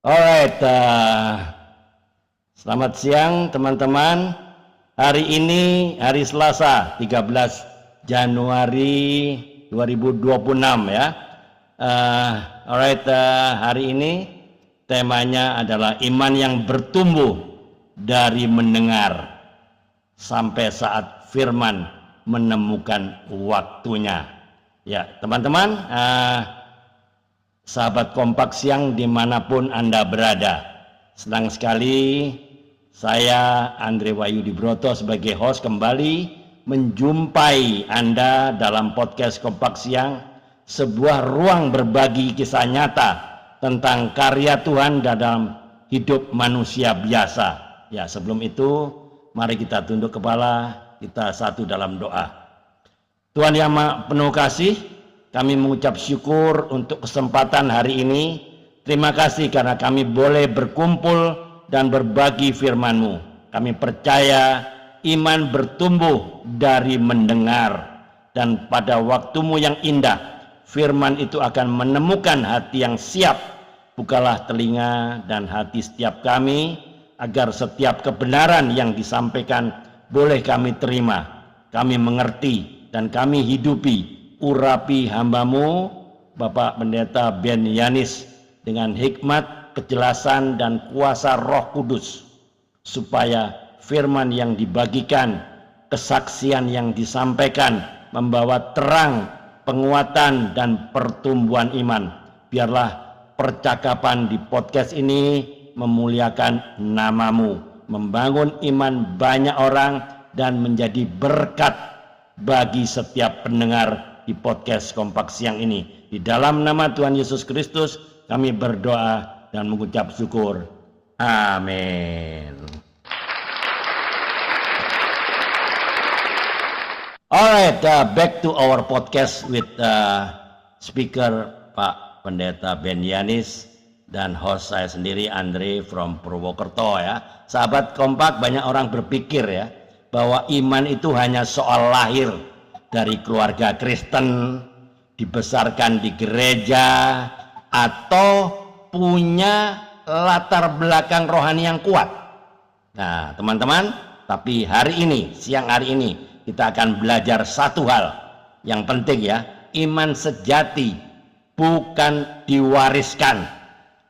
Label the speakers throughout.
Speaker 1: Alright, selamat siang teman-teman. Hari ini hari Selasa 13 Januari 2026 ya. Hari ini temanya adalah iman yang bertumbuh dari mendengar sampai saat firman menemukan waktunya. Ya teman-teman, sahabat Kompak Siang dimanapun Anda berada, senang sekali saya Andre Wahyudi Broto sebagai host kembali menjumpai Anda dalam podcast Kompak Siang, sebuah ruang berbagi kisah nyata tentang karya Tuhan dalam hidup manusia biasa. Ya, sebelum itu mari kita tunduk kepala, kita satu dalam doa. Tuhan yang penuh kasih, kami mengucap syukur untuk kesempatan hari ini. Terima kasih karena kami boleh berkumpul dan berbagi firman-Mu. Kami percaya iman bertumbuh dari mendengar. Dan pada waktu-Mu yang indah, firman itu akan menemukan hati yang siap. Bukalah telinga dan hati setiap kami, agar setiap kebenaran yang disampaikan boleh kami terima, kami mengerti, dan kami hidupi. Urapi hamba-Mu Bapak Pendeta Ben Yanis dengan hikmat, kejelasan dan kuasa Roh Kudus, supaya firman yang dibagikan, kesaksian yang disampaikan membawa terang, penguatan dan pertumbuhan iman. Biarlah percakapan di podcast ini memuliakan nama-Mu, membangun iman banyak orang dan menjadi berkat bagi setiap pendengar di podcast Kompak Siang ini. Di dalam nama Tuhan Yesus Kristus kami berdoa dan mengucap syukur. Amin. Alright, back to our podcast with speaker Pak Pendeta Ben Yanis dan host saya sendiri Andre from Purwokerto ya. Sahabat Kompak, banyak orang berpikir ya bahwa iman itu hanya soal lahir dari keluarga Kristen, dibesarkan di gereja, atau punya latar belakang rohani yang kuat. Nah teman-teman, tapi siang hari ini kita akan belajar satu hal yang penting ya. Iman sejati bukan diwariskan,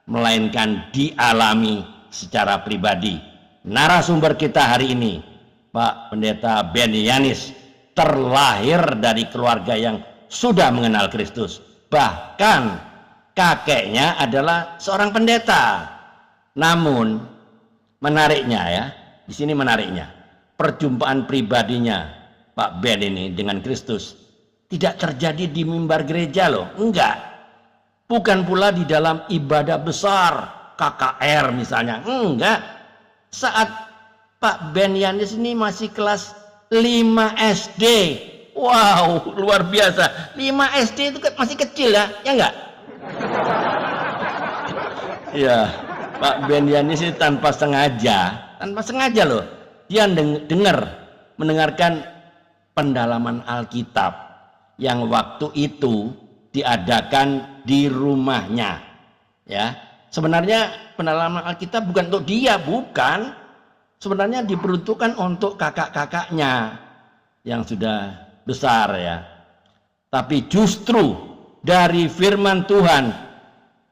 Speaker 1: melainkan dialami secara pribadi. Narasumber kita hari ini Pak Pendeta Ben Yanis terlahir dari keluarga yang sudah mengenal Kristus. Bahkan kakeknya adalah seorang pendeta. Namun menariknya ya, di sini menariknya, perjumpaan pribadinya Pak Ben ini dengan Kristus tidak terjadi di mimbar gereja loh, enggak. Bukan pula di dalam ibadah besar KKR misalnya, enggak. Saat Pak Ben Yanis ini masih kelas 5 SD. Wow, luar biasa. 5 SD itu kan masih kecil ya, ya enggak? Ya, Pak Ben Yanis ini tanpa sengaja loh. Dia mendengarkan pendalaman Alkitab yang waktu itu diadakan di rumahnya. Ya, sebenarnya pendalaman Alkitab bukan untuk dia, bukan. Sebenarnya diperuntukkan untuk kakak-kakaknya yang sudah besar ya. Tapi justru dari firman Tuhan,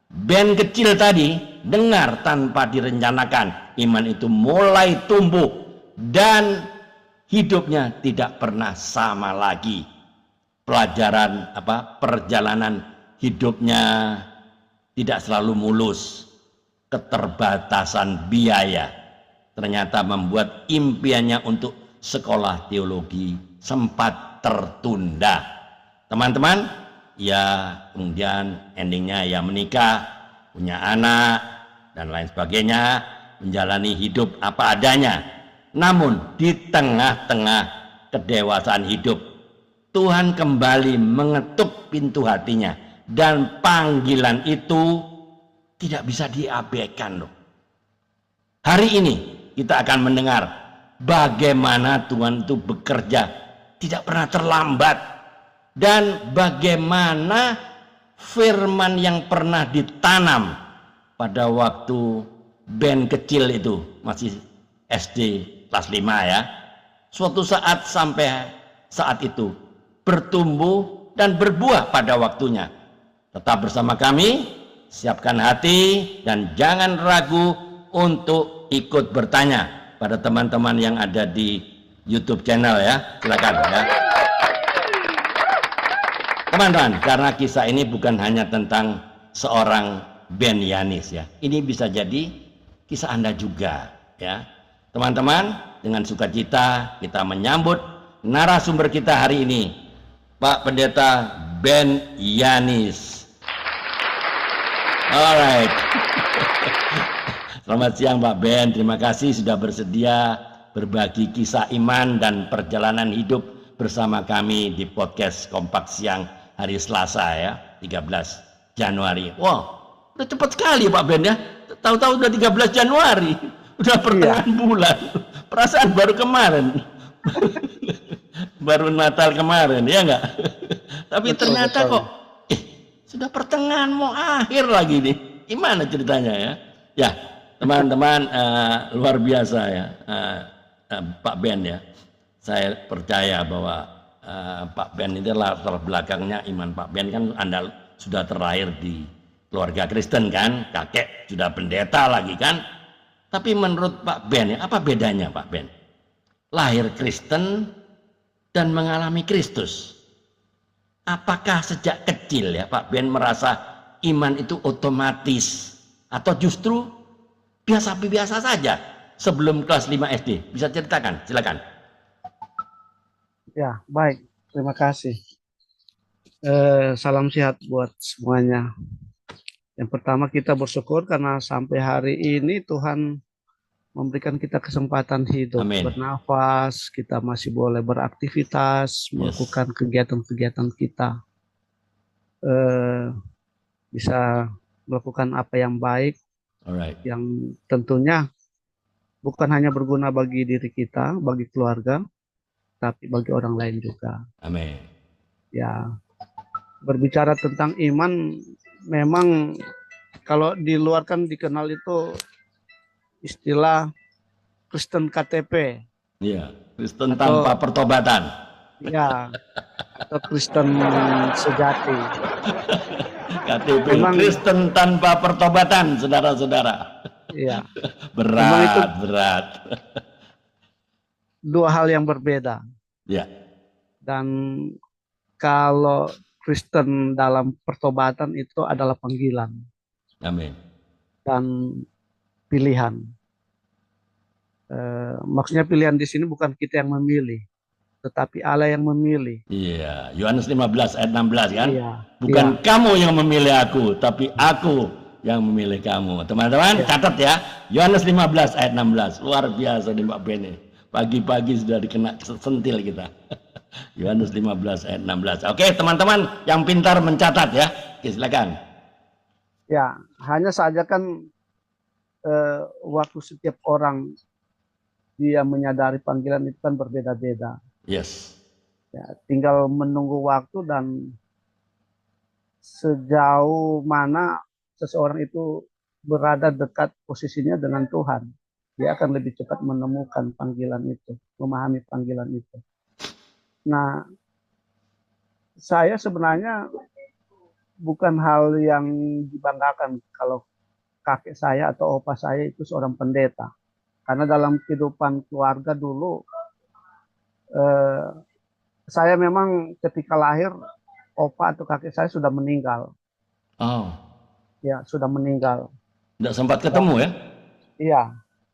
Speaker 1: Ben kecil tadi dengar tanpa direncanakan, iman itu mulai tumbuh dan hidupnya tidak pernah sama lagi. Perjalanan hidupnya tidak selalu mulus, keterbatasan biaya ternyata membuat impiannya untuk sekolah teologi sempat tertunda. Teman-teman, ya kemudian endingnya ya menikah, punya anak dan lain sebagainya, menjalani hidup apa adanya. Namun di tengah-tengah kedewasaan hidup, Tuhan kembali mengetuk pintu hatinya dan panggilan itu tidak bisa diabaikan loh. Hari ini kita akan mendengar bagaimana Tuhan itu bekerja tidak pernah terlambat, dan bagaimana firman yang pernah ditanam pada waktu band kecil itu, masih SD kelas 5 ya. Suatu saat sampai saat itu bertumbuh dan berbuah pada waktunya. Tetap bersama kami, siapkan hati dan jangan ragu untuk ikut bertanya pada teman-teman yang ada di YouTube channel ya. Silakan ya. Teman-teman, karena kisah ini bukan hanya tentang seorang Ben Yanis ya. Ini bisa jadi kisah Anda juga ya. Teman-teman, dengan sukacita kita menyambut narasumber kita hari ini, Pak Pendeta Ben Yanis. Alright. Selamat siang Pak Ben, terima kasih sudah bersedia berbagi kisah iman dan perjalanan hidup bersama kami di podcast Kompak Siang hari Selasa ya, 13 Januari. Wah, udah cepat sekali Pak Ben ya. Tahu-tahu udah 13 Januari, udah pertengahan bulan. Perasaan baru kemarin. Baru Natal kemarin, ya enggak? Tapi betul, ternyata betul. Kok sudah pertengahan mau akhir lagi nih. Gimana ceritanya ya? Ya, teman-teman luar biasa ya. Pak Ben ya. Saya percaya bahwa Pak Ben itu latar belakangnya iman Pak Ben kan Anda sudah terlahir di keluarga Kristen kan, kakek sudah pendeta lagi kan. Tapi menurut Pak Ben ya, apa bedanya Pak Ben? Lahir Kristen dan mengalami Kristus. Apakah sejak kecil ya Pak Ben merasa iman itu otomatis atau justru biasa-biasa saja sebelum kelas 5 SD? Bisa ceritakan, silakan.
Speaker 2: Ya, baik. Terima kasih. Salam sehat buat semuanya. Yang pertama kita bersyukur karena sampai hari ini Tuhan memberikan kita kesempatan hidup, Amin. Bernafas, kita masih boleh beraktivitas, melakukan kegiatan-kegiatan kita. Bisa melakukan apa yang baik, yang tentunya bukan hanya berguna bagi diri kita, bagi keluarga, tapi bagi orang lain juga.
Speaker 1: Amin.
Speaker 2: Ya, berbicara tentang iman, memang kalau di luar kan dikenal itu istilah Kristen KTP.
Speaker 1: Iya, Kristen tanpa pertobatan.
Speaker 2: Ya, atau Kristen sejati.
Speaker 1: KTP memang, Kristen tanpa pertobatan, saudara-saudara.
Speaker 2: Iya.
Speaker 1: Berat.
Speaker 2: Dua hal yang berbeda.
Speaker 1: Ya.
Speaker 2: Dan kalau Kristen dalam pertobatan itu adalah panggilan.
Speaker 1: Amin.
Speaker 2: Dan pilihan. Maksudnya pilihan di sini bukan kita yang memilih, tetapi Allah yang memilih.
Speaker 1: Iya, Yohanes 15 ayat 16 kan?
Speaker 2: Iya,
Speaker 1: bukan iya. Kamu yang memilih aku, tapi aku yang memilih kamu. Teman-teman, catat ya. Yohanes 15 ayat 16. Luar biasa nih Pak Ben. Pagi-pagi sudah dikena sentil kita. Yohanes 15 ayat 16. Oke, teman-teman yang pintar mencatat ya. Oke, silakan.
Speaker 2: Ya, hanya saja kan waktu setiap orang dia menyadari panggilan itu kan berbeda-beda.
Speaker 1: Yes.
Speaker 2: Ya, tinggal menunggu waktu dan sejauh mana seseorang itu berada dekat posisinya dengan Tuhan, dia akan lebih cepat menemukan panggilan itu, memahami panggilan itu. Nah, saya sebenarnya bukan hal yang dibanggakan kalau kakek saya atau opa saya itu seorang pendeta. Karena dalam kehidupan keluarga dulu, saya memang ketika lahir, opa atau kakek saya sudah meninggal.
Speaker 1: Oh.
Speaker 2: Ya, sudah meninggal.
Speaker 1: Tidak sempat ketemu ya?
Speaker 2: Iya,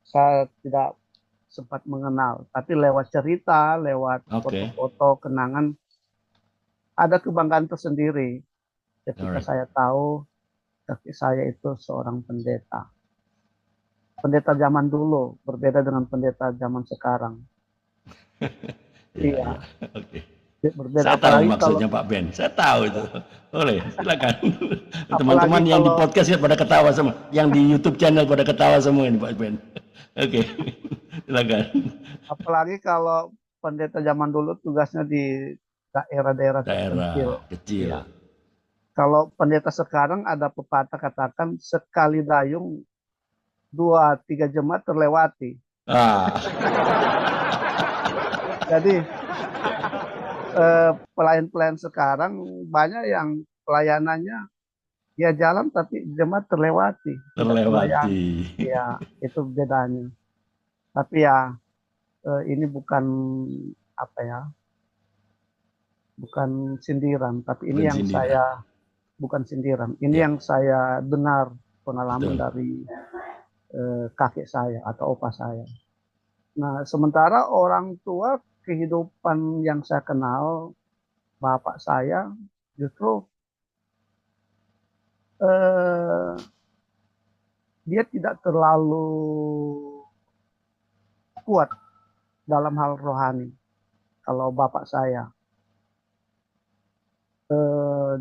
Speaker 2: saya tidak sempat mengenal. Tapi lewat cerita, lewat foto-foto, kenangan, ada kebanggaan tersendiri ketika saya tahu kakek saya itu seorang pendeta. Pendeta zaman dulu berbeda dengan pendeta zaman sekarang. Iya.
Speaker 1: Oke.
Speaker 2: Berbeda.
Speaker 1: Saya tahu maksudnya Pak Ben. Saya tahu itu. Boleh, silakan. Teman-teman yang di podcast ya pada ketawa semua. Yang di YouTube channel pada ketawa semua ini Pak Ben. Oke. Silakan.
Speaker 2: Apalagi kalau pendeta zaman dulu tugasnya di daerah-daerah
Speaker 1: kecil. Ya.
Speaker 2: Kalau pendeta sekarang ada pepatah katakan sekali dayung 2-3 jemaat terlewati.
Speaker 1: Ah,
Speaker 2: Jadi pelayan-pelayan sekarang banyak yang pelayanannya ya jalan tapi jemaat terlewati, tidak
Speaker 1: terlewati.
Speaker 2: terlayani. Ya, itu bedanya. Tapi ya ini bukan apa ya, bukan sindiran, tapi ini
Speaker 1: Bukan
Speaker 2: yang
Speaker 1: sindiran.
Speaker 2: bukan sindiran. Ini
Speaker 1: Ya,
Speaker 2: yang saya dengar pengalaman
Speaker 1: betul.
Speaker 2: dari kakek saya atau opa saya. Nah, sementara orang tua kehidupan yang saya kenal, bapak saya justru eh, dia tidak terlalu kuat dalam hal rohani. Kalau bapak saya,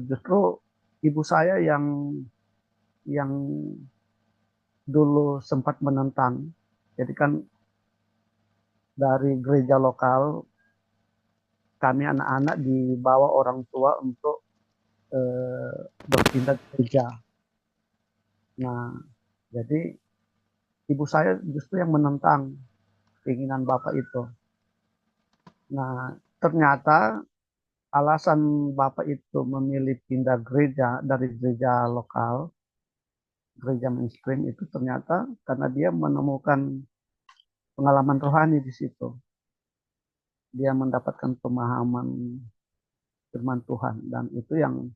Speaker 2: justru ibu saya yang dulu sempat menentang. Jadi kan dari gereja lokal kami anak-anak dibawa orang tua untuk berpindah gereja. Nah, jadi ibu saya justru yang menentang keinginan bapak itu. Nah, ternyata alasan bapak itu memilih pindah gereja dari gereja lokal, gereja mainstream itu ternyata karena dia menemukan pengalaman rohani di situ. Dia mendapatkan pemahaman firman Tuhan dan itu yang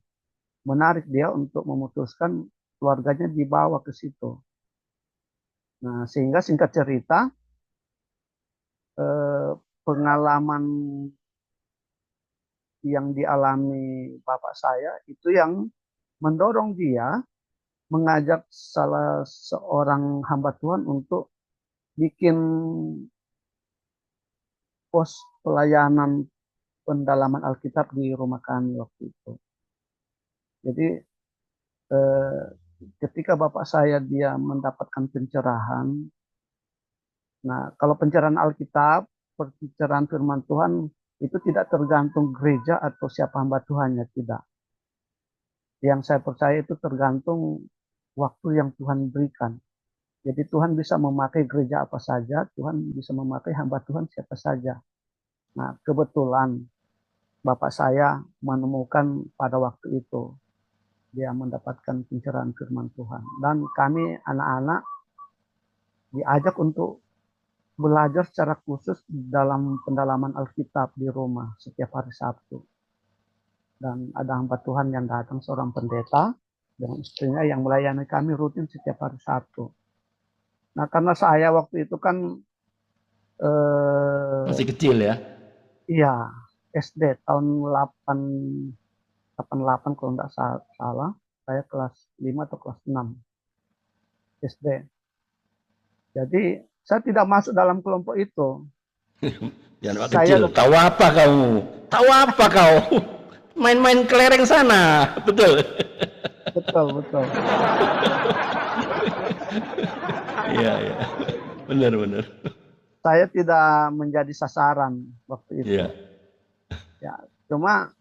Speaker 2: menarik dia untuk memutuskan keluarganya dibawa ke situ. Nah, sehingga singkat cerita pengalaman yang dialami bapak saya itu yang mendorong dia mengajak salah seorang hamba Tuhan untuk bikin pos pelayanan pendalaman Alkitab di rumah kami waktu itu. Jadi eh, ketika bapak saya dia mendapatkan pencerahan, nah kalau pencerahan Alkitab, pencerahan firman Tuhan itu tidak tergantung gereja atau siapa hamba Tuhannya, tidak. Yang saya percaya itu tergantung waktu yang Tuhan berikan. Jadi Tuhan bisa memakai gereja apa saja, Tuhan bisa memakai hamba Tuhan siapa saja. Nah, kebetulan bapak saya menemukan pada waktu itu dia mendapatkan pencerahan firman Tuhan. Dan kami anak-anak diajak untuk belajar secara khusus dalam pendalaman Alkitab di rumah setiap hari Sabtu. Dan ada hamba Tuhan yang datang, seorang pendeta dengan istrinya yang melayani kami rutin setiap hari Sabtu. Nah, karena saya waktu itu kan
Speaker 1: Masih kecil ya?
Speaker 2: iya, SD tahun 88 kalau tidak salah, saya kelas 5 atau kelas 6 SD. Jadi saya tidak masuk dalam kelompok itu.
Speaker 1: Jangan anak
Speaker 2: Saya
Speaker 1: kecil. Tahu apa kamu? Tahu apa kau? Main-main kelereng sana. Betul.
Speaker 2: betul betul.
Speaker 1: Iya, iya. Benar.
Speaker 2: Saya tidak menjadi sasaran waktu itu.
Speaker 1: Iya.
Speaker 2: Ya, cuma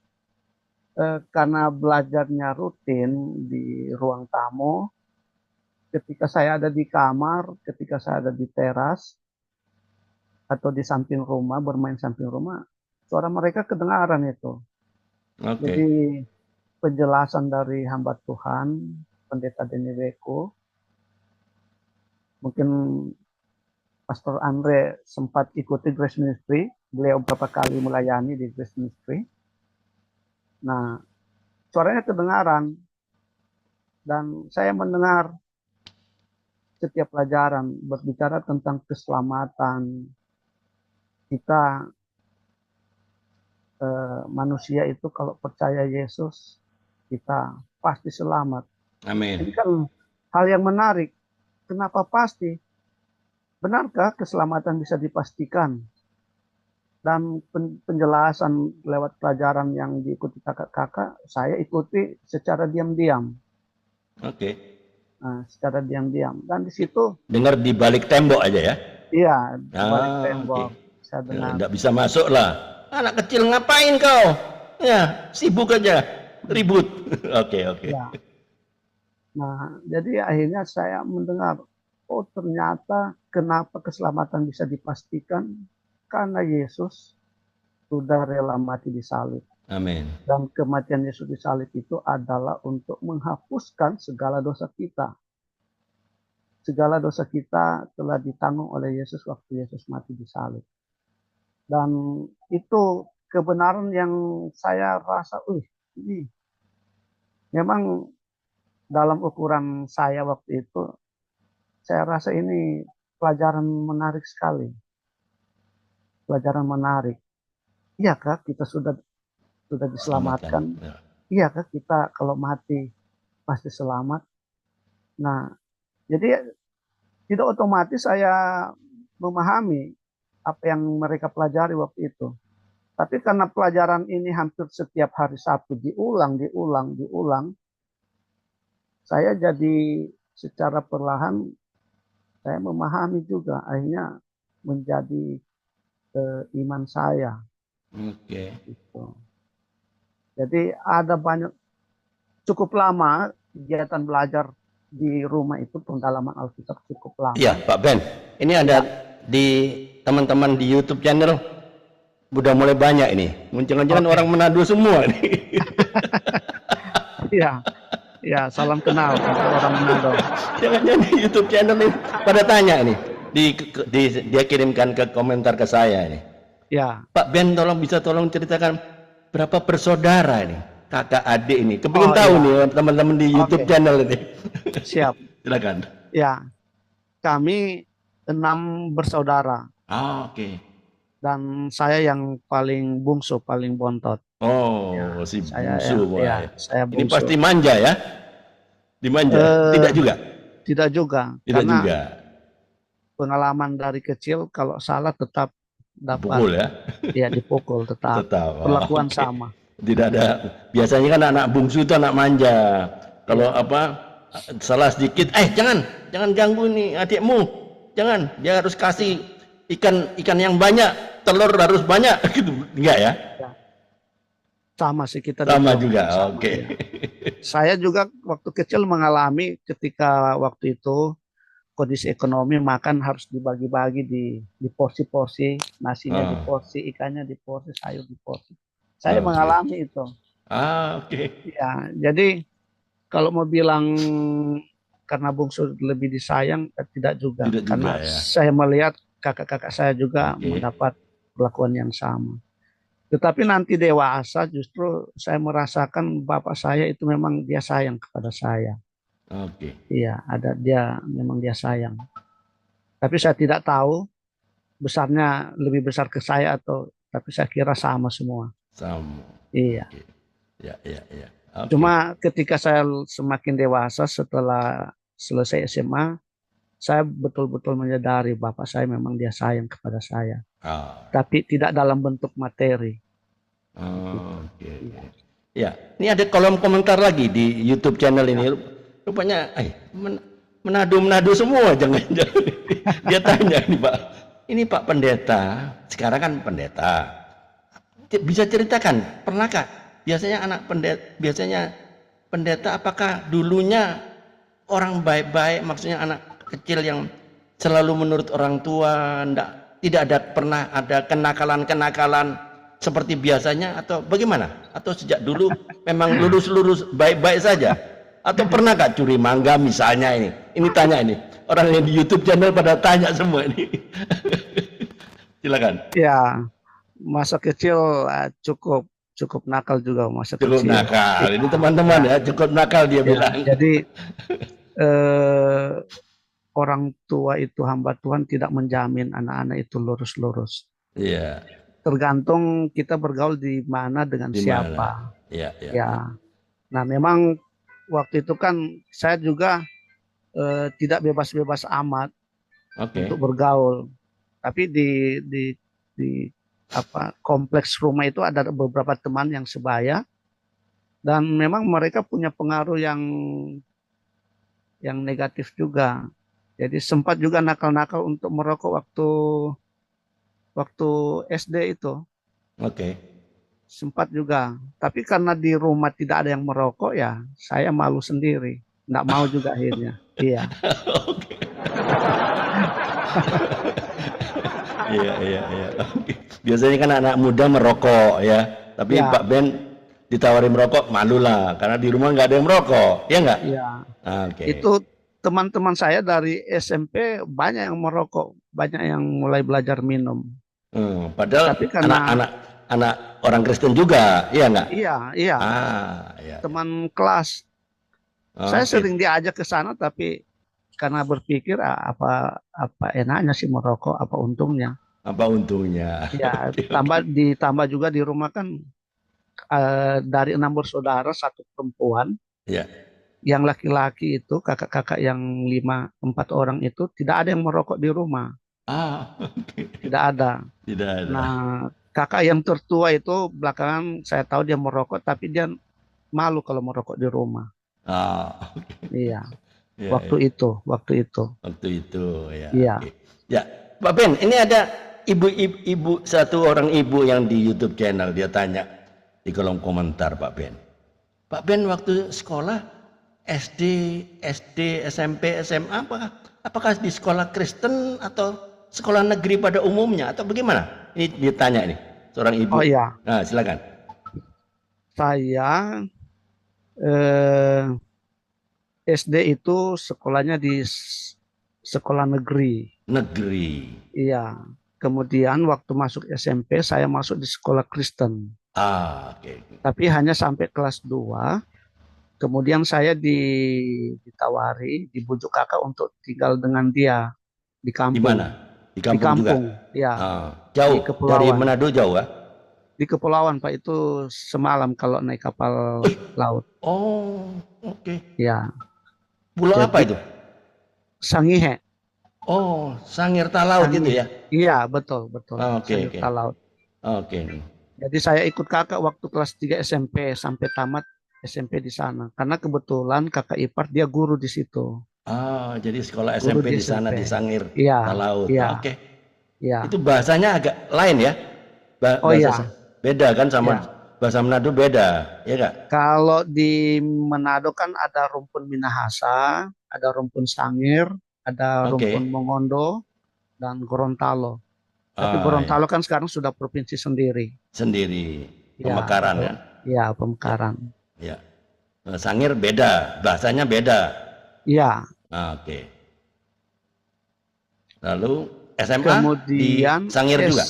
Speaker 2: karena belajarnya rutin di ruang tamu, ketika saya ada di kamar, ketika saya ada di teras atau di samping rumah, bermain samping rumah, suara mereka kedengaran itu.
Speaker 1: Oke.
Speaker 2: Jadi penjelasan dari hamba Tuhan, Pendeta Denny Beko, mungkin Pastor Andre sempat ikuti Grace Ministry, beliau beberapa kali melayani di Grace Ministry. Nah, suaranya kedengaran dan saya mendengar setiap pelajaran berbicara tentang keselamatan kita, manusia itu kalau percaya Yesus kita pasti selamat.
Speaker 1: Amin.
Speaker 2: Ini kan hal yang menarik. Kenapa pasti? Benarkah keselamatan bisa dipastikan? Dan penjelasan lewat pelajaran yang diikuti kakak-kakak, saya ikuti secara diam-diam.
Speaker 1: Oke.
Speaker 2: Nah, secara diam-diam. Dan di situ,
Speaker 1: Dengar di balik tembok aja ya?
Speaker 2: iya, di balik
Speaker 1: Oke.
Speaker 2: tembok, saya dengar.
Speaker 1: Nggak bisa masuk lah. Anak kecil ngapain kau? Ya, sibuk aja. Ribut. Oke, oke.
Speaker 2: Ya. Nah, jadi akhirnya saya mendengar, oh ternyata kenapa keselamatan bisa dipastikan karena Yesus sudah rela mati di salib.
Speaker 1: Amin.
Speaker 2: Dan kematian Yesus di salib itu adalah untuk menghapuskan segala dosa kita. Segala dosa kita telah ditanggung oleh Yesus waktu Yesus mati di salib. Dan itu kebenaran yang saya rasa, ini memang dalam ukuran saya waktu itu, saya rasa ini pelajaran menarik sekali. Pelajaran menarik. Iyakah kita sudah
Speaker 1: Selamatkan.
Speaker 2: diselamatkan?
Speaker 1: Ya.
Speaker 2: Iyakah kita kalau mati pasti selamat? Nah, jadi tidak otomatis saya memahami apa yang mereka pelajari waktu itu. Tapi karena pelajaran ini hampir setiap hari Sabtu diulang, saya jadi secara perlahan saya memahami juga, akhirnya menjadi iman saya.
Speaker 1: Oke.
Speaker 2: Gitu. Jadi ada banyak, cukup lama kegiatan belajar di rumah itu, pendalaman Alkitab cukup lama.
Speaker 1: Iya, Pak Ben. Ini ada di teman-teman di YouTube channel udah mulai banyak ini. Jangan-jangan orang Manado semua nih.
Speaker 2: Iya, ya salam kenal untuk orang Manado.
Speaker 1: Jangan-jangan di YouTube channel ini pada tanya ini. Dia kirimkan ke komentar ke saya ini.
Speaker 2: Ya.
Speaker 1: Pak Ben, tolong ceritakan berapa bersaudara ini, kakak adik ini. Kepingin tahu nih teman-teman di YouTube channel ini.
Speaker 2: Siap.
Speaker 1: Silakan.
Speaker 2: Ya, kami 6 bersaudara.
Speaker 1: Oke.
Speaker 2: Dan saya yang paling bungsu, paling bontot.
Speaker 1: Oh,
Speaker 2: ya,
Speaker 1: si
Speaker 2: saya
Speaker 1: bungsu.
Speaker 2: saya bungsu.
Speaker 1: Ini pasti manja ya? Dimanja? Tidak juga?
Speaker 2: Tidak juga.
Speaker 1: Tidak
Speaker 2: karena
Speaker 1: juga.
Speaker 2: Pengalaman dari kecil, kalau salah tetap dapat.
Speaker 1: Dipukul ya?
Speaker 2: Ya, dipukul tetap. Perlakuan sama.
Speaker 1: Tidak ada. Biasanya kan anak bungsu itu anak manja. Kalau salah sedikit, jangan ganggu nih adikmu. Jangan, dia harus kasih ikan yang banyak, telur harus banyak gitu. Enggak ya?
Speaker 2: Sama sih kita.
Speaker 1: Sama juga. Oke.
Speaker 2: Ya. Saya juga waktu kecil mengalami ketika waktu itu kondisi ekonomi, makan harus dibagi-bagi di porsi-porsi, nasinya di porsi, ikannya di porsi, sayur di porsi. Saya mengalami itu.
Speaker 1: Oke.
Speaker 2: Ya, jadi kalau mau bilang karena bungsu lebih disayang, tidak juga. Karena saya melihat kakak-kakak saya juga mendapat perlakuan yang sama. Tetapi nanti dewasa justru saya merasakan bapak saya itu memang dia sayang kepada saya.
Speaker 1: Oke.
Speaker 2: Iya, memang dia sayang. Tapi saya tidak tahu besarnya lebih besar ke saya tapi saya kira sama semua.
Speaker 1: Sama.
Speaker 2: Iya.
Speaker 1: Okay. Ya. Okay.
Speaker 2: Cuma ketika saya semakin dewasa setelah selesai SMA, saya betul-betul menyadari bapak saya memang dia sayang kepada saya. Tapi tidak dalam bentuk materi.
Speaker 1: Oke. Ya, ini ada kolom komentar lagi di YouTube channel ini. Rupanya Manado semua, jangan-jangan. Dia tanya nih Pak, ini Pak Pendeta, sekarang kan pendeta, bisa ceritakan, pernahkah biasanya pendeta apakah dulunya orang baik-baik, maksudnya anak kecil yang selalu menurut orang tua, tidak pernah ada kenakalan seperti biasanya, atau bagaimana? Atau sejak dulu memang lurus baik-baik saja? Atau pernah gak curi mangga misalnya ini? Ini tanya ini. Orang yang di YouTube channel pada tanya semua ini. Silakan.
Speaker 2: Ya, masa kecil cukup nakal juga masa kecil.
Speaker 1: Cukup nakal. Ini teman-teman ya, cukup nakal dia bilang.
Speaker 2: Jadi orang tua itu, hamba Tuhan tidak menjamin anak-anak itu lurus-lurus.
Speaker 1: Iya.
Speaker 2: Tergantung kita bergaul di mana dengan siapa.
Speaker 1: Iya.
Speaker 2: Nah, memang waktu itu kan saya juga tidak bebas-bebas amat untuk bergaul. Tapi di kompleks rumah itu ada beberapa teman yang sebaya, dan memang mereka punya pengaruh yang negatif juga. Jadi sempat juga nakal-nakal untuk merokok waktu SD itu.
Speaker 1: Oke.
Speaker 2: sempat juga. Tapi karena di rumah tidak ada yang merokok ya, saya malu sendiri. Nggak mau juga akhirnya. Iya,
Speaker 1: Oke. Iya, iya, iya. Oke. Biasanya kan anak muda merokok ya, tapi
Speaker 2: iya,
Speaker 1: Pak Ben ditawari merokok malu lah, karena di rumah nggak ada yang merokok, ya nggak?
Speaker 2: iya.
Speaker 1: Oke.
Speaker 2: Itu teman-teman saya dari SMP banyak yang merokok, banyak yang mulai belajar minum.
Speaker 1: Padahal
Speaker 2: Tapi karena
Speaker 1: anak-anak anak orang Kristen juga, iya nggak?
Speaker 2: iya, iya,
Speaker 1: Iya, iya.
Speaker 2: teman kelas saya
Speaker 1: Oke.
Speaker 2: sering diajak ke sana tapi karena berpikir apa apa enaknya sih merokok, apa untungnya.
Speaker 1: Apa untungnya?
Speaker 2: Ya,
Speaker 1: Oke, oke.
Speaker 2: ditambah juga di rumah kan dari 6 bersaudara satu perempuan,
Speaker 1: Ya.
Speaker 2: yang laki-laki itu kakak-kakak yang 5, 4 orang itu tidak ada yang merokok di rumah,
Speaker 1: Oke.
Speaker 2: tidak ada.
Speaker 1: Tidak ada.
Speaker 2: Nah, kakak yang tertua itu belakangan saya tahu dia merokok, tapi dia malu kalau merokok di rumah.
Speaker 1: Oke.
Speaker 2: Iya,
Speaker 1: Ya, ya.
Speaker 2: waktu itu,
Speaker 1: Waktu itu ya.
Speaker 2: iya.
Speaker 1: Oke. Ya, Pak Ben, ini ada ibu satu orang ibu yang di YouTube channel, dia tanya di kolom komentar, Pak Ben. Pak Ben waktu sekolah SD, SMP, SMA apakah di sekolah Kristen atau sekolah negeri pada umumnya atau bagaimana? Ini ditanya ini seorang ibu.
Speaker 2: Oh iya,
Speaker 1: Nah, silakan.
Speaker 2: saya eh, SD itu sekolahnya di sekolah negeri.
Speaker 1: Negeri.
Speaker 2: Iya. Kemudian waktu masuk SMP saya masuk di sekolah Kristen.
Speaker 1: Oke.
Speaker 2: Tapi hanya sampai kelas 2. Kemudian saya ditawari, dibujuk kakak untuk tinggal dengan dia di
Speaker 1: Di mana?
Speaker 2: kampung.
Speaker 1: Di
Speaker 2: Di
Speaker 1: kampung juga.
Speaker 2: kampung, ya, di
Speaker 1: Jauh dari
Speaker 2: kepulauan.
Speaker 1: Manado jauh ya?
Speaker 2: Di kepulauan Pak, itu semalam kalau naik kapal laut.
Speaker 1: Oh, oke.
Speaker 2: Ya,
Speaker 1: Pulau apa
Speaker 2: jadi
Speaker 1: itu?
Speaker 2: Sangihe.
Speaker 1: Oh, Sangir Talaut itu
Speaker 2: Sangihe.
Speaker 1: ya?
Speaker 2: Iya, betul, betul.
Speaker 1: Oke, oke.
Speaker 2: Sangirta Laut.
Speaker 1: Oke.
Speaker 2: Jadi saya ikut kakak waktu kelas 3 SMP sampai tamat SMP di sana. Karena kebetulan kakak ipar dia guru di situ.
Speaker 1: Jadi sekolah
Speaker 2: Guru
Speaker 1: SMP
Speaker 2: di
Speaker 1: di sana
Speaker 2: SMP.
Speaker 1: di Sangir
Speaker 2: Iya,
Speaker 1: Talaut.
Speaker 2: iya,
Speaker 1: Oke.
Speaker 2: iya.
Speaker 1: Itu bahasanya agak lain ya?
Speaker 2: Oh iya,
Speaker 1: Beda kan sama
Speaker 2: iya.
Speaker 1: bahasa Manado beda, ya kak?
Speaker 2: Kalau di Manado kan ada rumpun Minahasa, ada rumpun Sangir, ada rumpun
Speaker 1: Oke.
Speaker 2: Mongondo, dan Gorontalo. Tapi
Speaker 1: Ya.
Speaker 2: Gorontalo kan sekarang sudah provinsi sendiri.
Speaker 1: Sendiri.
Speaker 2: Ya,
Speaker 1: Pemekaran ya?
Speaker 2: ya
Speaker 1: Ya.
Speaker 2: Pemekaran.
Speaker 1: Ya. Sangir beda, bahasanya beda.
Speaker 2: Ya,
Speaker 1: Oke. Lalu SMA di
Speaker 2: kemudian
Speaker 1: Sangir juga?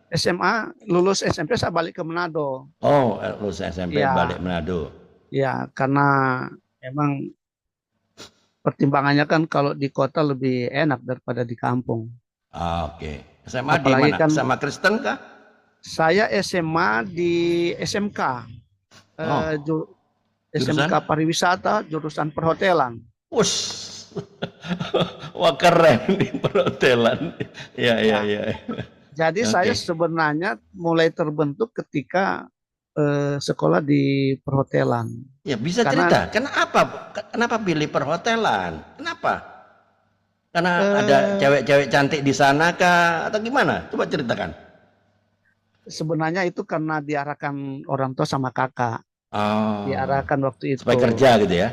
Speaker 2: SMA, lulus SMP saya balik ke Manado.
Speaker 1: Oh, lulus SMP
Speaker 2: Ya,
Speaker 1: balik Manado.
Speaker 2: ya karena memang pertimbangannya kan kalau di kota lebih enak daripada di kampung.
Speaker 1: Oke. SMA di
Speaker 2: Apalagi
Speaker 1: mana?
Speaker 2: kan
Speaker 1: SMA Kristen kah?
Speaker 2: saya SMA di SMK,
Speaker 1: Oh,
Speaker 2: SMK
Speaker 1: jurusan?
Speaker 2: Pariwisata, jurusan perhotelan.
Speaker 1: Wush. Wah, keren di perhotelan. Ya, ya,
Speaker 2: Ya,
Speaker 1: ya.
Speaker 2: jadi saya
Speaker 1: Oke.
Speaker 2: sebenarnya mulai terbentuk ketika sekolah di perhotelan.
Speaker 1: Ya, bisa
Speaker 2: Karena
Speaker 1: cerita. Kenapa pilih perhotelan? Kenapa? Karena ada
Speaker 2: eh,
Speaker 1: cewek-cewek cantik di sana kah atau gimana? Coba ceritakan.
Speaker 2: sebenarnya itu karena diarahkan orang tua sama kakak.
Speaker 1: Oh,
Speaker 2: Diarahkan waktu
Speaker 1: supaya
Speaker 2: itu.
Speaker 1: kerja gitu ya?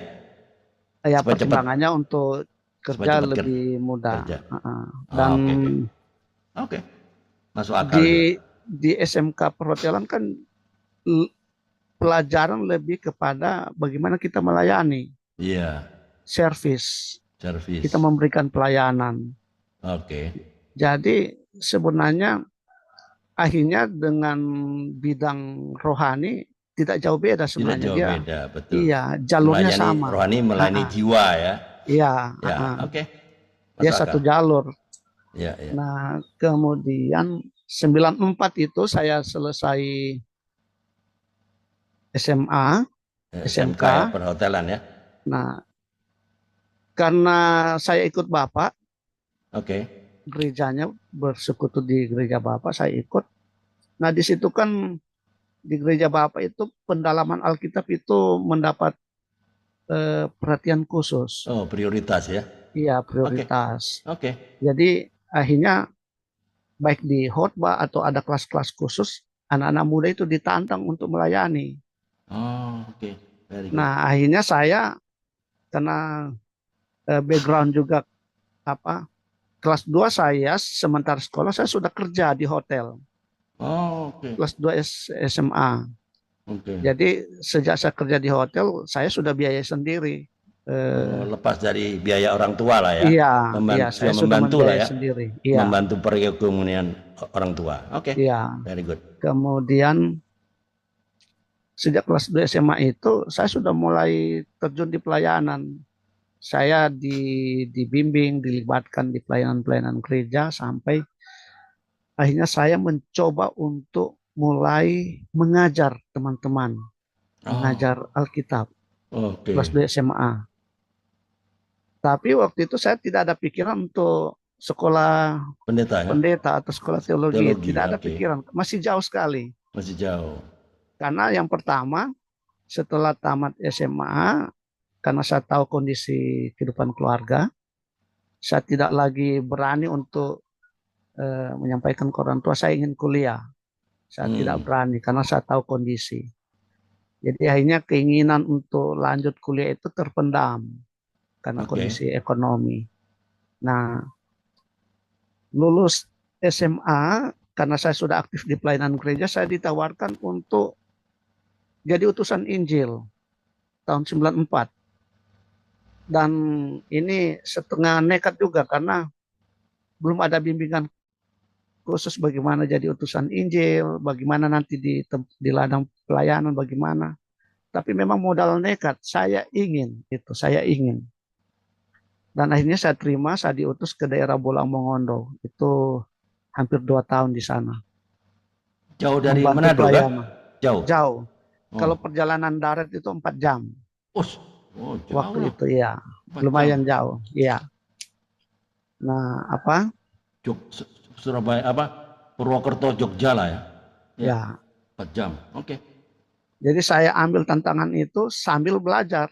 Speaker 2: Ya
Speaker 1: Supaya cepat,
Speaker 2: pertimbangannya untuk
Speaker 1: supaya
Speaker 2: kerja
Speaker 1: cepat
Speaker 2: lebih mudah.
Speaker 1: kerja.
Speaker 2: Dan
Speaker 1: Oke, oke. Oke, masuk akal itu.
Speaker 2: di SMK perhotelan kan l- pelajaran lebih kepada bagaimana kita melayani,
Speaker 1: Iya,
Speaker 2: service. Kita
Speaker 1: servis.
Speaker 2: memberikan pelayanan.
Speaker 1: Oke.
Speaker 2: Jadi sebenarnya akhirnya dengan bidang rohani tidak jauh beda
Speaker 1: Tidak
Speaker 2: sebenarnya
Speaker 1: jauh
Speaker 2: dia.
Speaker 1: beda, betul.
Speaker 2: Iya, jalurnya
Speaker 1: Melayani
Speaker 2: sama.
Speaker 1: rohani, melayani jiwa ya.
Speaker 2: Iya,
Speaker 1: Ya, oke.
Speaker 2: dia
Speaker 1: Masuk
Speaker 2: satu
Speaker 1: akal.
Speaker 2: jalur.
Speaker 1: Ya, ya.
Speaker 2: Nah, kemudian 94 itu saya selesai SMA,
Speaker 1: SMK
Speaker 2: SMK.
Speaker 1: ya, perhotelan ya.
Speaker 2: Nah, karena saya ikut Bapak,
Speaker 1: Oke.
Speaker 2: gerejanya bersekutu di gereja Bapak, saya ikut. Nah, di situ kan di gereja Bapak itu pendalaman Alkitab itu mendapat perhatian khusus.
Speaker 1: Oh, prioritas ya.
Speaker 2: Iya,
Speaker 1: Oke.
Speaker 2: prioritas.
Speaker 1: Oke.
Speaker 2: Jadi akhirnya baik di khotbah atau ada kelas-kelas khusus, anak-anak muda itu ditantang untuk melayani.
Speaker 1: Oh, oke. Very good.
Speaker 2: Nah, akhirnya saya karena background juga apa kelas 2 saya sementara sekolah saya sudah kerja di hotel.
Speaker 1: Oh, oke.
Speaker 2: Kelas 2 SMA.
Speaker 1: Oke.
Speaker 2: Jadi sejak saya kerja di hotel, saya sudah biaya sendiri.
Speaker 1: Oh,
Speaker 2: Eh,
Speaker 1: lepas dari biaya orang tua lah ya.
Speaker 2: iya, iya,
Speaker 1: Membantu,
Speaker 2: saya
Speaker 1: sudah
Speaker 2: sudah
Speaker 1: membantu lah
Speaker 2: membiayai
Speaker 1: ya.
Speaker 2: sendiri. Iya,
Speaker 1: Membantu perekonomian orang tua. Oke.
Speaker 2: iya.
Speaker 1: Very good.
Speaker 2: Kemudian sejak kelas 2 SMA itu saya sudah mulai terjun di pelayanan. Saya dibimbing, dilibatkan di pelayanan-pelayanan gereja sampai akhirnya saya mencoba untuk mulai mengajar teman-teman,
Speaker 1: Oh,
Speaker 2: mengajar Alkitab
Speaker 1: oke.
Speaker 2: kelas 2 SMA. Tapi waktu itu saya tidak ada pikiran untuk sekolah
Speaker 1: Pendeta ya.
Speaker 2: pendeta atau sekolah teologi,
Speaker 1: Teologi.
Speaker 2: tidak ada
Speaker 1: Oke.
Speaker 2: pikiran, masih jauh sekali.
Speaker 1: Masih jauh.
Speaker 2: Karena yang pertama, setelah tamat SMA, karena saya tahu kondisi kehidupan keluarga, saya tidak lagi berani untuk menyampaikan ke orang tua saya ingin kuliah. Saya tidak
Speaker 1: Hmm.
Speaker 2: berani karena saya tahu kondisi. Jadi akhirnya keinginan untuk lanjut kuliah itu terpendam karena
Speaker 1: Oke.
Speaker 2: kondisi ekonomi. Nah, lulus SMA karena saya sudah aktif di pelayanan gereja, saya ditawarkan untuk jadi utusan Injil tahun 94. Dan ini setengah nekat juga karena belum ada bimbingan khusus bagaimana jadi utusan Injil, bagaimana nanti di ladang pelayanan, bagaimana. Tapi memang modal nekat, saya ingin itu, saya ingin. Dan akhirnya saya terima, saya diutus ke daerah Bolang Mongondo. Itu hampir 2 tahun di sana.
Speaker 1: Jauh dari
Speaker 2: Membantu
Speaker 1: Manado kah?
Speaker 2: pelayanan.
Speaker 1: Jauh.
Speaker 2: Jauh.
Speaker 1: Oh.
Speaker 2: Kalau perjalanan darat itu 4 jam.
Speaker 1: Oh, oh jauh
Speaker 2: Waktu
Speaker 1: lah.
Speaker 2: itu ya,
Speaker 1: 4 jam.
Speaker 2: lumayan jauh. Iya. Nah, apa?
Speaker 1: Surabaya apa? Purwokerto Jogja lah ya. Ya,
Speaker 2: Ya.
Speaker 1: 4 jam. Oke.
Speaker 2: Jadi saya ambil tantangan itu sambil belajar.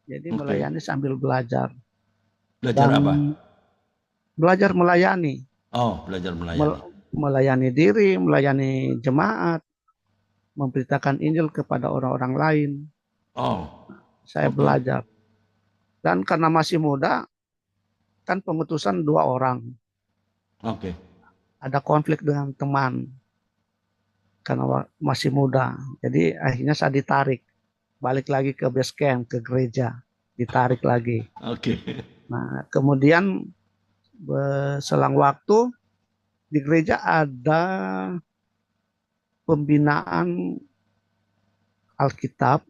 Speaker 2: Jadi
Speaker 1: Oke.
Speaker 2: melayani sambil belajar.
Speaker 1: Belajar
Speaker 2: Dan
Speaker 1: apa?
Speaker 2: belajar melayani.
Speaker 1: Oh, belajar melayani.
Speaker 2: Melayani diri, melayani jemaat, memberitakan Injil kepada orang-orang lain.
Speaker 1: Oh,
Speaker 2: Saya
Speaker 1: oke.
Speaker 2: belajar. Dan karena masih muda, kan pengutusan 2 orang.
Speaker 1: Oke.
Speaker 2: Ada konflik dengan teman karena masih muda. Jadi akhirnya saya ditarik. Balik lagi ke base camp, ke gereja. Ditarik lagi.
Speaker 1: Oke.
Speaker 2: Nah, kemudian selang waktu di gereja ada pembinaan Alkitab,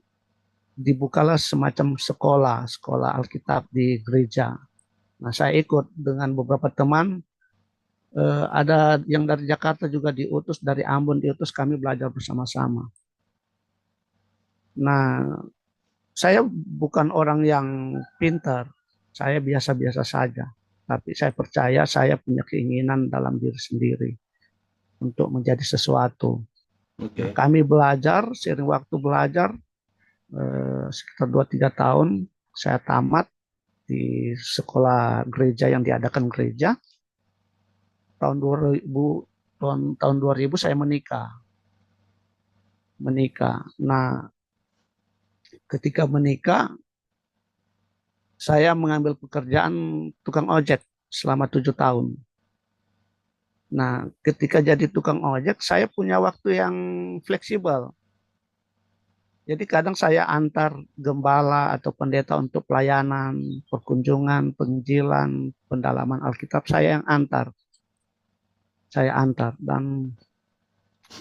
Speaker 2: dibukalah semacam sekolah Alkitab di gereja. Nah, saya ikut dengan beberapa teman. Ada yang dari Jakarta juga diutus, dari Ambon diutus, kami belajar bersama-sama. Nah, saya bukan orang yang pintar, saya biasa-biasa saja. Tapi saya percaya saya punya keinginan dalam diri sendiri untuk menjadi sesuatu. Nah,
Speaker 1: Oke.
Speaker 2: kami belajar, sering waktu belajar, sekitar 2-3 tahun, saya tamat di sekolah gereja yang diadakan gereja. Tahun 2000, tahun 2000 saya menikah. Nah, ketika menikah, saya mengambil pekerjaan tukang ojek selama 7 tahun. Nah, ketika jadi tukang ojek, saya punya waktu yang fleksibel. Jadi kadang saya antar gembala atau pendeta untuk pelayanan, perkunjungan, penginjilan, pendalaman Alkitab, saya yang antar. Saya antar. Dan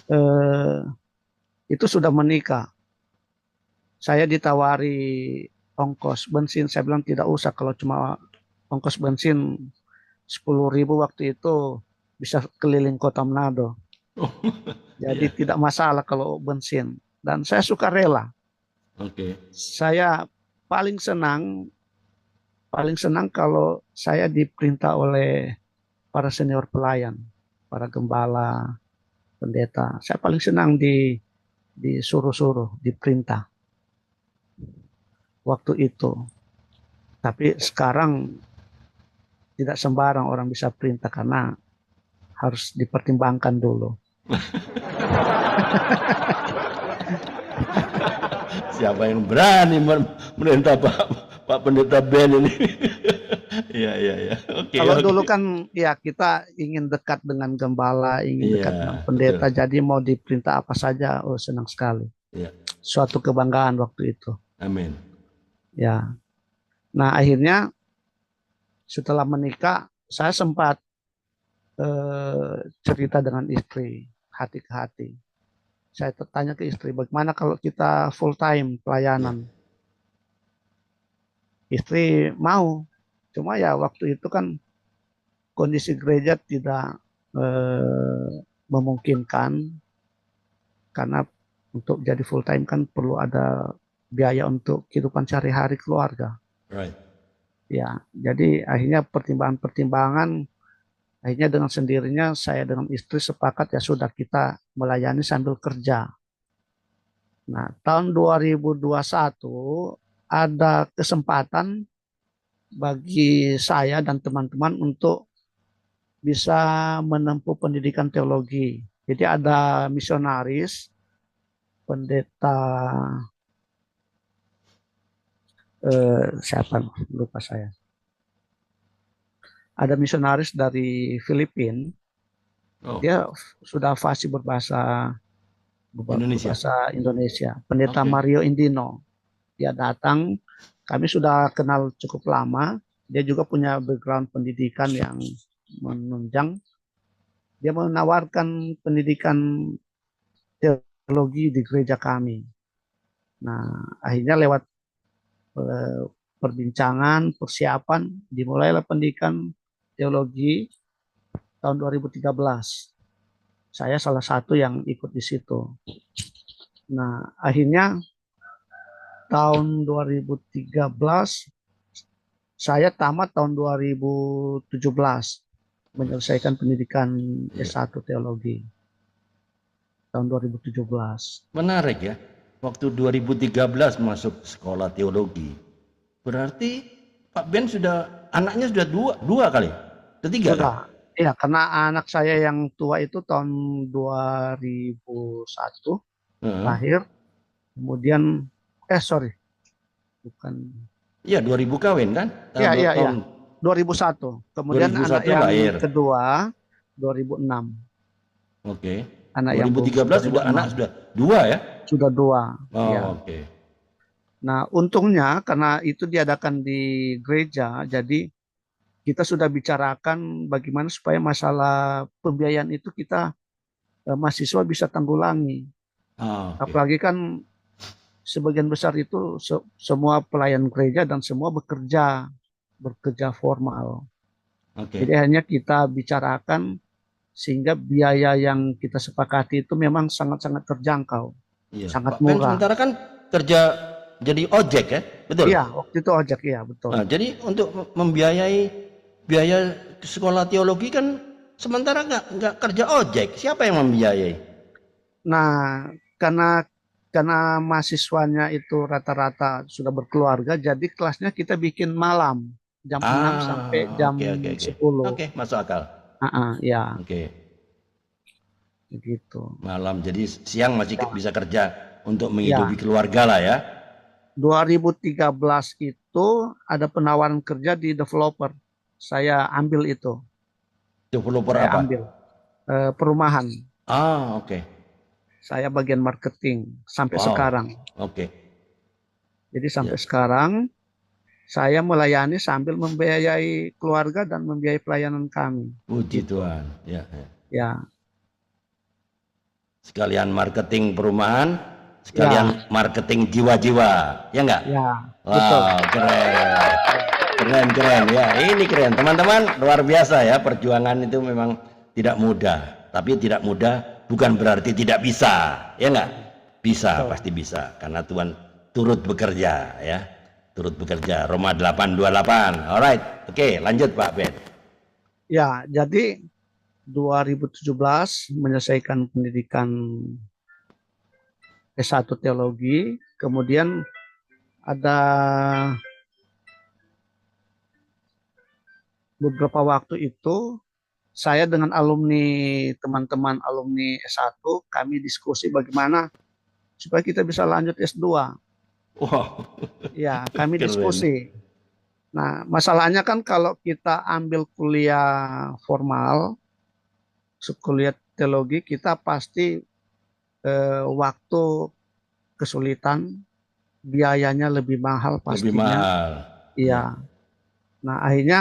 Speaker 2: eh, itu sudah menikah. Saya ditawari ongkos bensin, saya bilang tidak usah, kalau cuma ongkos bensin 10.000 waktu itu bisa keliling kota Manado.
Speaker 1: Oh,
Speaker 2: Jadi
Speaker 1: iya.
Speaker 2: tidak masalah kalau bensin. Dan saya suka rela.
Speaker 1: Oke.
Speaker 2: Saya paling senang kalau saya diperintah oleh para senior pelayan, para gembala, pendeta. Saya paling senang disuruh-suruh, diperintah waktu itu. Tapi sekarang tidak sembarang orang bisa perintah karena harus dipertimbangkan dulu.
Speaker 1: Siapa yang berani merintah Pak Pendeta Ben ini? Iya, iya, iya. Oke,
Speaker 2: Kalau
Speaker 1: oke.
Speaker 2: dulu kan ya kita ingin dekat dengan gembala, ingin
Speaker 1: Iya,
Speaker 2: dekat dengan
Speaker 1: betul.
Speaker 2: pendeta, jadi mau diperintah apa saja, oh senang sekali.
Speaker 1: Iya,
Speaker 2: Suatu kebanggaan waktu itu.
Speaker 1: amin.
Speaker 2: Ya, nah akhirnya setelah menikah, saya sempat cerita dengan istri, hati ke hati. Saya tanya ke istri, bagaimana kalau kita full time
Speaker 1: Iya,
Speaker 2: pelayanan? Istri mau, cuma ya waktu itu kan kondisi gereja tidak memungkinkan karena untuk jadi full time kan perlu ada biaya untuk kehidupan sehari-hari keluarga.
Speaker 1: right.
Speaker 2: Ya, jadi akhirnya pertimbangan-pertimbangan, akhirnya dengan sendirinya saya dengan istri sepakat ya sudah kita melayani sambil kerja. Nah, tahun 2021 ada kesempatan bagi saya dan teman-teman untuk bisa menempuh pendidikan teologi. Jadi ada misionaris, pendeta siapa lupa saya. Ada misionaris dari Filipina,
Speaker 1: Oh,
Speaker 2: dia sudah fasih berbahasa
Speaker 1: Indonesia.
Speaker 2: berbahasa Indonesia. Pendeta
Speaker 1: Oke.
Speaker 2: Mario Indino, dia datang, kami sudah kenal cukup lama. Dia juga punya background pendidikan yang menunjang. Dia menawarkan pendidikan teologi di gereja kami. Nah, akhirnya lewat eh, perbincangan, persiapan, dimulailah pendidikan teologi tahun 2013. Saya salah satu yang ikut di situ. Nah, akhirnya tahun 2013 saya tamat tahun 2017 menyelesaikan pendidikan
Speaker 1: Iya.
Speaker 2: S1 teologi tahun 2017.
Speaker 1: Menarik ya. Waktu 2013 masuk sekolah teologi. Berarti Pak Ben sudah anaknya sudah dua kali. Ketiga kah?
Speaker 2: Sudah. Ya, karena anak saya yang tua itu tahun 2001
Speaker 1: Heeh.
Speaker 2: lahir, kemudian sorry, bukan.
Speaker 1: Iya, 2000 kawin kan?
Speaker 2: Iya, iya, iya.
Speaker 1: Tahun
Speaker 2: 2001. Kemudian anak
Speaker 1: 2001
Speaker 2: yang
Speaker 1: lahir.
Speaker 2: kedua 2006.
Speaker 1: Oke.
Speaker 2: Anak yang bungsu
Speaker 1: 2013 sudah anak
Speaker 2: 2006.
Speaker 1: sudah dua ya?
Speaker 2: Sudah dua. Ya.
Speaker 1: Oh, oke.
Speaker 2: Nah, untungnya karena itu diadakan di gereja, jadi kita sudah bicarakan bagaimana supaya masalah pembiayaan itu kita mahasiswa bisa tanggulangi.
Speaker 1: Oh, oke.
Speaker 2: Apalagi kan sebagian besar itu semua pelayan gereja dan semua bekerja formal.
Speaker 1: Oke.
Speaker 2: Jadi hanya kita bicarakan sehingga biaya yang kita sepakati itu memang sangat-sangat terjangkau,
Speaker 1: Iya,
Speaker 2: sangat
Speaker 1: Pak Ben
Speaker 2: murah.
Speaker 1: sementara kan kerja jadi ojek ya, betul?
Speaker 2: Iya, waktu itu ojek, iya betul.
Speaker 1: Nah, jadi untuk membiayai biaya sekolah teologi kan sementara nggak kerja ojek, siapa yang membiayai?
Speaker 2: Nah, karena mahasiswanya itu rata-rata sudah berkeluarga, jadi kelasnya kita bikin malam jam 6 sampai
Speaker 1: Ah,
Speaker 2: jam
Speaker 1: oke, oke, oke.
Speaker 2: 10.
Speaker 1: Oke, masuk akal.
Speaker 2: Ya,
Speaker 1: Oke,
Speaker 2: begitu.
Speaker 1: malam. Jadi siang masih
Speaker 2: Ya,
Speaker 1: bisa kerja untuk menghidupi
Speaker 2: ya.
Speaker 1: keluarga lah ya.
Speaker 2: 2013 itu ada penawaran kerja di developer. Saya ambil itu.
Speaker 1: Developer
Speaker 2: Saya
Speaker 1: apa?
Speaker 2: ambil perumahan.
Speaker 1: Ah, oke.
Speaker 2: Saya bagian marketing sampai
Speaker 1: Wow.
Speaker 2: sekarang.
Speaker 1: Oke.
Speaker 2: Jadi
Speaker 1: Ya.
Speaker 2: sampai sekarang saya melayani sambil membiayai keluarga dan membiayai pelayanan kami.
Speaker 1: Puji
Speaker 2: Gitu.
Speaker 1: Tuhan. Ya, ya.
Speaker 2: Ya,
Speaker 1: Sekalian marketing perumahan,
Speaker 2: ya,
Speaker 1: sekalian marketing jiwa-jiwa. Ya enggak?
Speaker 2: ya, betul.
Speaker 1: Wow, keren. Keren, keren. Ya, ini keren. Teman-teman, luar biasa ya. Perjuangan itu memang tidak mudah. Tapi tidak mudah bukan berarti tidak bisa. Ya enggak? Bisa,
Speaker 2: Betul.
Speaker 1: pasti bisa. Karena Tuhan turut bekerja ya. Turut bekerja. Roma 8:28. Alright. Oke, lanjut Pak Ben.
Speaker 2: Ya, jadi 2017 menyelesaikan pendidikan S1 teologi, kemudian ada beberapa waktu itu saya dengan teman-teman alumni S1, kami diskusi bagaimana supaya kita bisa lanjut S2.
Speaker 1: Wow,
Speaker 2: Ya, kami
Speaker 1: keren.
Speaker 2: diskusi. Nah, masalahnya kan kalau kita ambil kuliah formal, kuliah teologi, kita pasti waktu kesulitan, biayanya lebih mahal
Speaker 1: Lebih
Speaker 2: pastinya.
Speaker 1: mahal. Ya.
Speaker 2: Iya. Nah, akhirnya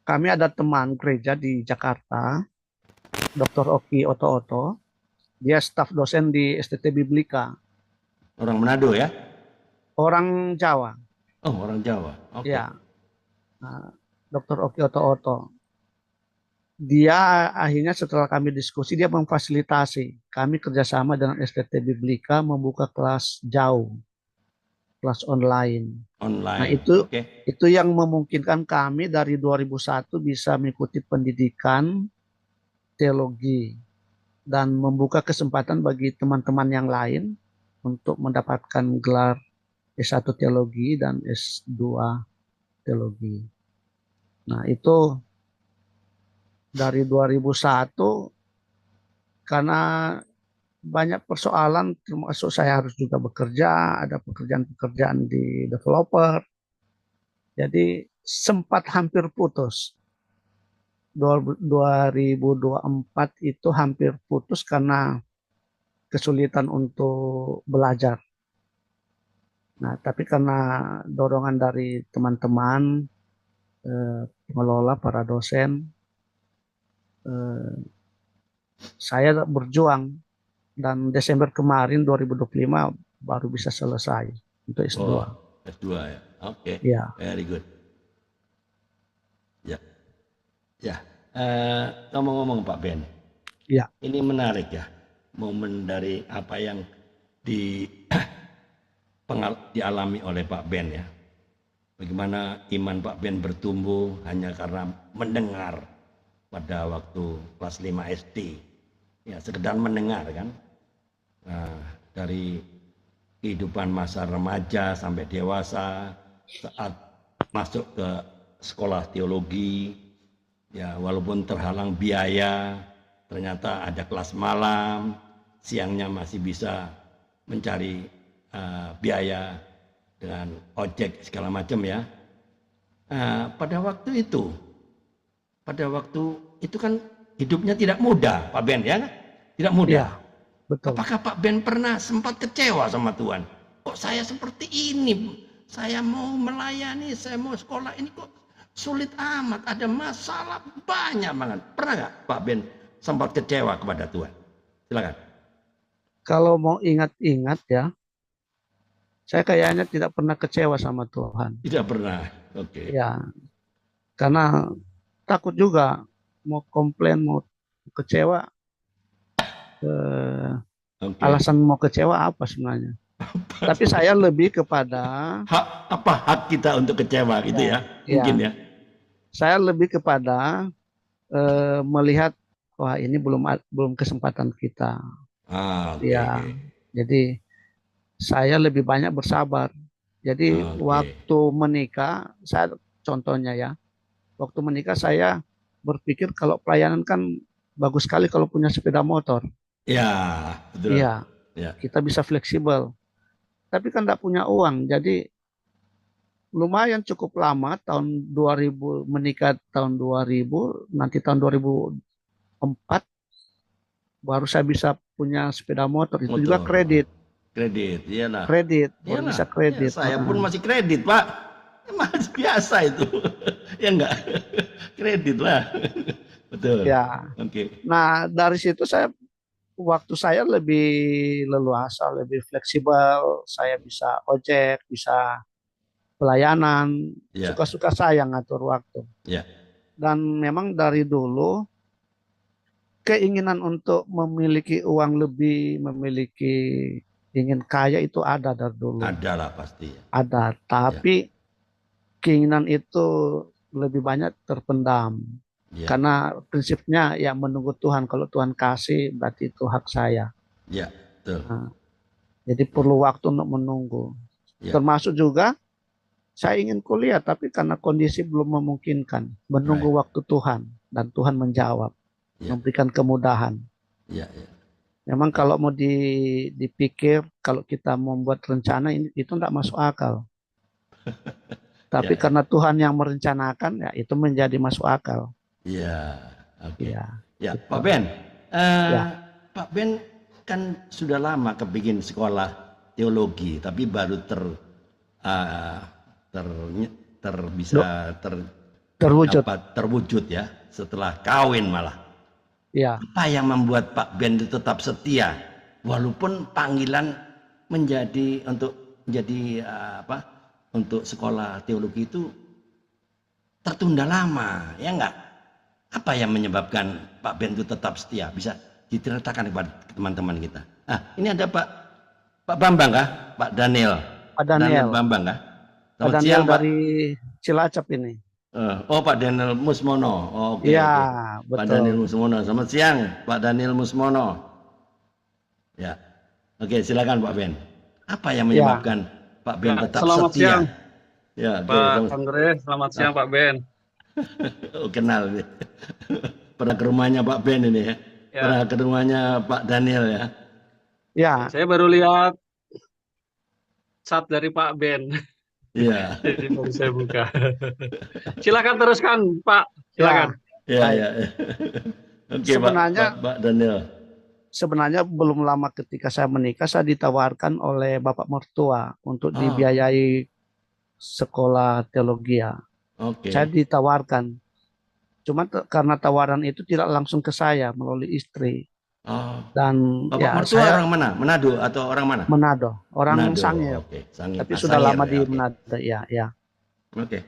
Speaker 2: kami ada teman gereja di Jakarta, Dr. Oki Oto-Oto. Dia staf dosen di STT Biblika.
Speaker 1: Orang Manado ya?
Speaker 2: Orang Jawa.
Speaker 1: Oh, orang Jawa. Oke.
Speaker 2: Ya, nah, Dr. Oki Oto-Oto. Dia akhirnya setelah kami diskusi, dia memfasilitasi. Kami kerjasama dengan STT Biblika membuka kelas jauh, kelas online. Nah,
Speaker 1: Online.
Speaker 2: itu
Speaker 1: Oke.
Speaker 2: itu yang memungkinkan kami dari 2001 bisa mengikuti pendidikan teologi dan membuka kesempatan bagi teman-teman yang lain untuk mendapatkan gelar S1 teologi dan S2 teologi. Nah, itu dari 2001 karena banyak persoalan termasuk saya harus juga bekerja, ada pekerjaan-pekerjaan di developer. Jadi sempat hampir putus. 2024 itu hampir putus karena kesulitan untuk belajar. Nah, tapi karena dorongan dari teman-teman, pengelola, para dosen, eh, saya berjuang dan Desember kemarin 2025 baru bisa selesai untuk
Speaker 1: Oh,
Speaker 2: S2.
Speaker 1: S2 ya. Oke.
Speaker 2: Ya,
Speaker 1: Very good. Ya. Ya. Ngomong-ngomong Pak Ben,
Speaker 2: ya,
Speaker 1: ini menarik ya. Momen dari apa yang di dialami oleh Pak Ben ya. Bagaimana iman Pak Ben bertumbuh hanya karena mendengar pada waktu kelas 5 SD. Ya, sekedar mendengar kan. Nah, dari kehidupan masa remaja sampai dewasa, saat masuk ke sekolah teologi, ya walaupun terhalang biaya, ternyata ada kelas malam, siangnya masih bisa mencari biaya dengan ojek segala macam ya. Pada waktu itu kan hidupnya tidak mudah, Pak Ben ya, tidak mudah.
Speaker 2: ya, betul.
Speaker 1: Apakah Pak Ben pernah sempat kecewa sama Tuhan? Kok saya seperti ini? Saya mau melayani, saya mau sekolah ini kok sulit amat, ada masalah banyak banget. Pernah nggak Pak Ben sempat kecewa kepada Tuhan? Silakan.
Speaker 2: Kalau mau ingat-ingat ya, saya kayaknya tidak pernah kecewa sama Tuhan.
Speaker 1: Tidak pernah. Oke.
Speaker 2: Ya, karena takut juga mau komplain, mau kecewa. Eh,
Speaker 1: Oke.
Speaker 2: alasan mau kecewa apa sebenarnya? Tapi saya lebih kepada
Speaker 1: Hak kita untuk kecewa gitu
Speaker 2: ya,
Speaker 1: ya?
Speaker 2: ya,
Speaker 1: Mungkin ya.
Speaker 2: saya lebih kepada melihat wah ini belum kesempatan kita.
Speaker 1: Oke.
Speaker 2: Ya, jadi saya lebih banyak bersabar. Jadi
Speaker 1: Oke.
Speaker 2: waktu menikah, saya contohnya ya, waktu menikah saya berpikir kalau pelayanan kan bagus sekali kalau punya sepeda motor.
Speaker 1: Ya, betul.
Speaker 2: Iya,
Speaker 1: Ya.
Speaker 2: kita bisa fleksibel. Tapi kan tidak punya uang, jadi lumayan cukup lama tahun 2000 menikah tahun 2000, nanti tahun 2004 baru saya bisa punya sepeda motor. Itu juga
Speaker 1: Motor.
Speaker 2: kredit,
Speaker 1: Kredit, iyalah.
Speaker 2: baru
Speaker 1: Iyalah.
Speaker 2: bisa
Speaker 1: Ya,
Speaker 2: kredit.
Speaker 1: saya pun masih kredit, Pak. Masih biasa itu. Ya enggak? Kredit lah. Betul.
Speaker 2: Ya,
Speaker 1: Oke.
Speaker 2: nah dari situ waktu saya lebih leluasa, lebih fleksibel. Saya bisa ojek, bisa pelayanan,
Speaker 1: Ya,
Speaker 2: suka-suka saya ngatur waktu.
Speaker 1: ya.
Speaker 2: Dan memang dari dulu keinginan untuk memiliki uang lebih, memiliki ingin kaya itu ada dari dulu.
Speaker 1: Ada lah pasti.
Speaker 2: Ada,
Speaker 1: Ya,
Speaker 2: tapi keinginan itu lebih banyak terpendam.
Speaker 1: ya,
Speaker 2: Karena prinsipnya ya menunggu Tuhan. Kalau Tuhan kasih berarti itu hak saya.
Speaker 1: ya, betul.
Speaker 2: Nah, jadi perlu waktu untuk menunggu.
Speaker 1: Ya,
Speaker 2: Termasuk juga Saya ingin kuliah, tapi karena kondisi belum memungkinkan, menunggu
Speaker 1: Right.
Speaker 2: waktu Tuhan, dan Tuhan menjawab,
Speaker 1: Ya,
Speaker 2: memberikan kemudahan.
Speaker 1: ya, ya,
Speaker 2: Memang
Speaker 1: ya,
Speaker 2: kalau mau dipikir, kalau kita membuat rencana ini itu tidak masuk akal.
Speaker 1: ya,
Speaker 2: Tapi
Speaker 1: ya.
Speaker 2: karena Tuhan yang merencanakan, ya itu menjadi masuk akal.
Speaker 1: Ya, oke.
Speaker 2: Iya,
Speaker 1: Ya,
Speaker 2: gitu.
Speaker 1: Pak Ben. eh,
Speaker 2: Ya,
Speaker 1: Pak Ben kan sudah lama kepingin sekolah teologi, tapi baru eh, ter,
Speaker 2: Do-
Speaker 1: bisa
Speaker 2: terwujud.
Speaker 1: terwujud ya setelah kawin malah.
Speaker 2: Ya,
Speaker 1: Apa yang membuat Pak Ben itu tetap setia walaupun panggilan untuk menjadi apa untuk sekolah teologi itu tertunda lama, ya enggak? Apa yang menyebabkan Pak Ben itu tetap setia? Bisa diceritakan kepada teman-teman kita. Ah, ini ada Pak Bambang kah? Pak Daniel.
Speaker 2: Pak
Speaker 1: Daniel
Speaker 2: Daniel.
Speaker 1: Bambang kah?
Speaker 2: Pak
Speaker 1: Selamat
Speaker 2: Daniel
Speaker 1: siang, Pak.
Speaker 2: dari Cilacap ini.
Speaker 1: Oh, Pak Daniel Musmono. Oh, oke,
Speaker 2: Iya,
Speaker 1: oke. Pak Daniel
Speaker 2: betul.
Speaker 1: Musmono. Selamat siang, Pak Daniel Musmono. Ya. Oke, silakan Pak Ben. Apa yang
Speaker 2: Ya,
Speaker 1: menyebabkan Pak Ben
Speaker 3: Ya,
Speaker 1: tetap
Speaker 3: selamat
Speaker 1: setia?
Speaker 3: siang
Speaker 1: Ya, oke.
Speaker 3: Pak Andre, selamat siang Pak Ben.
Speaker 1: Oh, kenal nih. Pernah ke rumahnya Pak Ben ini ya.
Speaker 3: Ya,
Speaker 1: Pernah ke rumahnya Pak Daniel ya.
Speaker 2: ya,
Speaker 3: saya baru lihat chat dari Pak Ben,
Speaker 1: Iya.
Speaker 3: jadi baru saya buka. Silakan teruskan Pak,
Speaker 2: ya.
Speaker 3: silakan.
Speaker 1: Iya,
Speaker 2: Baik.
Speaker 1: iya. Oke,
Speaker 2: Sebenarnya
Speaker 1: Pak Daniel.
Speaker 2: sebenarnya belum lama ketika saya menikah, saya ditawarkan oleh bapak mertua untuk
Speaker 1: Oh,
Speaker 2: dibiayai sekolah teologi ya. Saya
Speaker 1: oke.
Speaker 2: ditawarkan. Cuma karena tawaran itu tidak langsung ke saya melalui istri.
Speaker 1: Oh,
Speaker 2: Dan
Speaker 1: Bapak
Speaker 2: ya
Speaker 1: mertua
Speaker 2: saya
Speaker 1: orang mana? Manado atau orang mana?
Speaker 2: Manado, orang
Speaker 1: Manado.
Speaker 2: Sangir.
Speaker 1: Oke, Sangir.
Speaker 2: Tapi
Speaker 1: Ah,
Speaker 2: sudah
Speaker 1: Sangir
Speaker 2: lama
Speaker 1: ya.
Speaker 2: di
Speaker 1: Oke.
Speaker 2: Manado, ya, ya.
Speaker 1: Oke.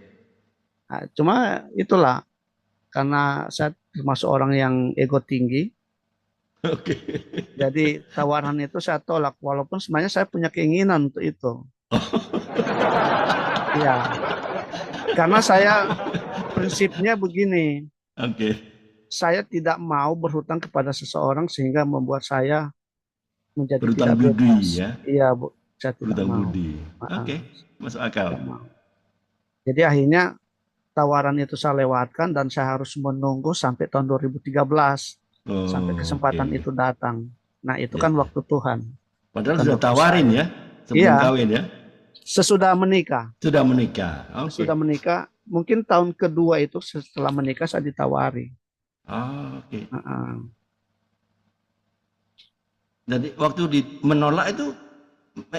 Speaker 2: Nah, cuma itulah, karena saya termasuk orang yang ego tinggi,
Speaker 1: Oke.
Speaker 2: jadi tawaran itu saya tolak, walaupun sebenarnya saya punya keinginan untuk itu. Iya, karena saya prinsipnya begini,
Speaker 1: Oke.
Speaker 2: saya tidak mau berhutang kepada seseorang sehingga membuat saya menjadi
Speaker 1: Berhutang
Speaker 2: tidak
Speaker 1: budi
Speaker 2: bebas.
Speaker 1: ya.
Speaker 2: Iya, Bu, saya tidak
Speaker 1: Berhutang
Speaker 2: mau.
Speaker 1: budi. Oke, masuk akal.
Speaker 2: Tidak mau. Jadi akhirnya tawaran itu saya lewatkan dan saya harus menunggu sampai tahun 2013 sampai
Speaker 1: Oh,
Speaker 2: kesempatan
Speaker 1: oke.
Speaker 2: itu datang. Nah, itu
Speaker 1: Ya,
Speaker 2: kan
Speaker 1: ya.
Speaker 2: waktu Tuhan,
Speaker 1: Padahal
Speaker 2: bukan
Speaker 1: sudah
Speaker 2: waktu
Speaker 1: tawarin
Speaker 2: saya.
Speaker 1: ya sebelum
Speaker 2: Iya,
Speaker 1: kawin ya.
Speaker 2: sesudah menikah.
Speaker 1: Sudah menikah. Oke.
Speaker 2: Sesudah menikah, mungkin tahun kedua itu setelah menikah saya ditawari.
Speaker 1: Oh, oke.
Speaker 2: Heeh.
Speaker 1: Jadi waktu menolak itu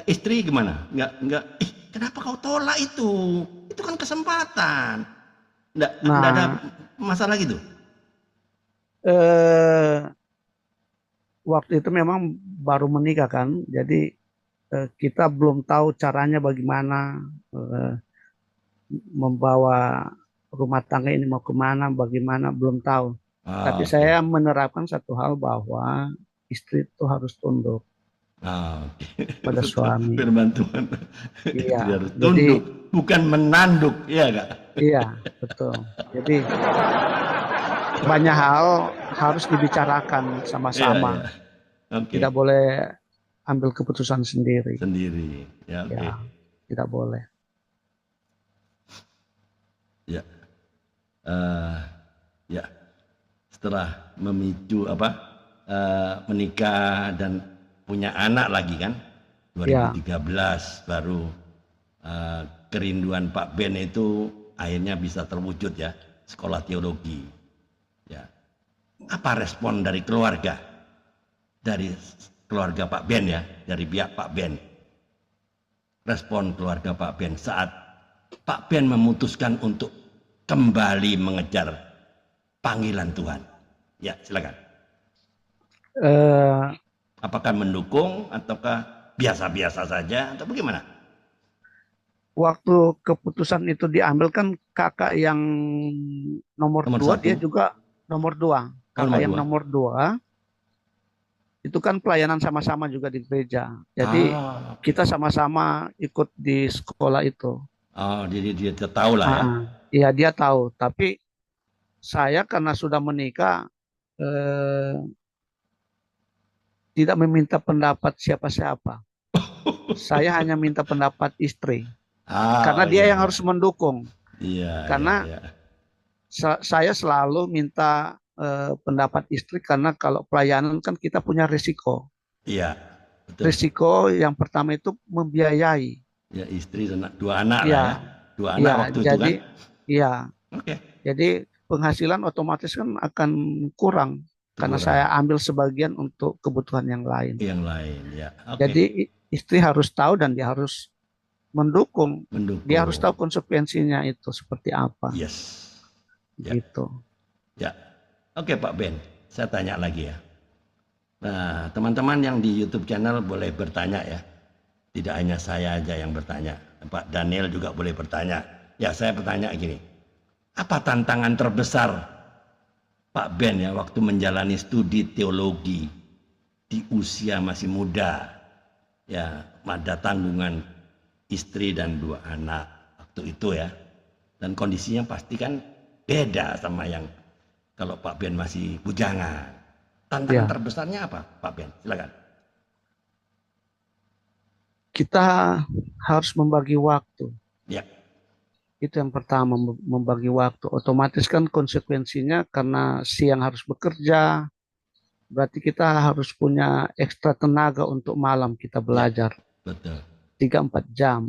Speaker 1: istri gimana? Enggak. Kenapa kau tolak itu? Itu kan kesempatan. Enggak ada
Speaker 2: Nah,
Speaker 1: masalah gitu.
Speaker 2: eh, waktu itu memang baru menikah kan, jadi kita belum tahu caranya bagaimana eh, membawa rumah tangga ini mau kemana, bagaimana belum tahu. Tapi
Speaker 1: Ah, oke.
Speaker 2: saya menerapkan satu hal bahwa istri itu harus tunduk
Speaker 1: Ah, oke.
Speaker 2: pada
Speaker 1: Betul.
Speaker 2: suami.
Speaker 1: Firman Tuhan.
Speaker 2: Iya,
Speaker 1: Istri harus
Speaker 2: jadi
Speaker 1: tunduk, bukan menanduk, ya Kak?
Speaker 2: iya betul. Jadi banyak hal harus dibicarakan
Speaker 1: Iya,
Speaker 2: sama-sama.
Speaker 1: iya. Oke.
Speaker 2: Tidak boleh ambil keputusan sendiri.
Speaker 1: Sendiri. Ya, oke.
Speaker 2: Ya, tidak boleh.
Speaker 1: Ya. Eh, ya. Setelah memicu menikah dan punya anak lagi kan,
Speaker 2: Ya,
Speaker 1: 2013 baru kerinduan Pak Ben itu akhirnya bisa terwujud ya, sekolah teologi. Ya. Apa respon dari keluarga? Dari keluarga Pak Ben ya, dari pihak Pak Ben. Respon keluarga Pak Ben saat Pak Ben memutuskan untuk kembali mengejar panggilan Tuhan. Ya, silakan.
Speaker 2: eh,
Speaker 1: Apakah mendukung ataukah biasa-biasa saja atau bagaimana?
Speaker 2: waktu keputusan itu diambil kan kakak yang nomor
Speaker 1: Nomor
Speaker 2: 2 dia
Speaker 1: satu,
Speaker 2: juga nomor 2. Kakak
Speaker 1: nomor
Speaker 2: yang
Speaker 1: dua.
Speaker 2: nomor 2 itu kan pelayanan sama-sama juga di gereja. Jadi
Speaker 1: Ah,
Speaker 2: kita sama-sama ikut di sekolah itu.
Speaker 1: oh, jadi dia tahu lah ya.
Speaker 2: Iya dia tahu. Tapi saya karena sudah menikah eh, tidak meminta pendapat siapa-siapa. Saya hanya minta pendapat istri. Karena
Speaker 1: Oh
Speaker 2: dia
Speaker 1: iya,
Speaker 2: yang harus mendukung.
Speaker 1: iya, iya,
Speaker 2: Karena
Speaker 1: iya,
Speaker 2: saya selalu minta pendapat istri karena kalau pelayanan kan kita punya risiko.
Speaker 1: iya, betul.
Speaker 2: Risiko yang pertama itu membiayai.
Speaker 1: Ya istri dan dua anak lah
Speaker 2: Iya,
Speaker 1: ya, dua
Speaker 2: iya.
Speaker 1: anak waktu itu
Speaker 2: Jadi,
Speaker 1: kan.
Speaker 2: iya.
Speaker 1: Oke,
Speaker 2: Jadi penghasilan otomatis kan akan kurang karena
Speaker 1: kurang
Speaker 2: saya ambil sebagian untuk kebutuhan yang lain.
Speaker 1: yang lain ya. Oke,
Speaker 2: Jadi istri harus tahu dan dia harus mendukung. Dia harus tahu
Speaker 1: mendukung.
Speaker 2: konsekuensinya itu seperti apa.
Speaker 1: Yes, ya,
Speaker 2: Gitu.
Speaker 1: ya. Oke Pak Ben, saya tanya lagi ya. Nah, teman-teman yang di YouTube channel boleh bertanya ya. Tidak hanya saya aja yang bertanya. Pak Daniel juga boleh bertanya. Ya, saya bertanya gini. Apa tantangan terbesar Pak Ben ya waktu menjalani studi teologi di usia masih muda? Ya, ada tanggungan istri dan dua anak waktu itu ya. Dan kondisinya pasti kan beda sama yang kalau Pak Ben masih bujangan. Tantangan
Speaker 2: Ya,
Speaker 1: terbesarnya apa, Pak Ben? Silakan.
Speaker 2: kita harus membagi waktu.
Speaker 1: Ya,
Speaker 2: Itu yang pertama, membagi waktu. Otomatis kan konsekuensinya karena siang harus bekerja, berarti kita harus punya ekstra tenaga untuk malam kita
Speaker 1: ya,
Speaker 2: belajar
Speaker 1: betul.
Speaker 2: 3-4 jam.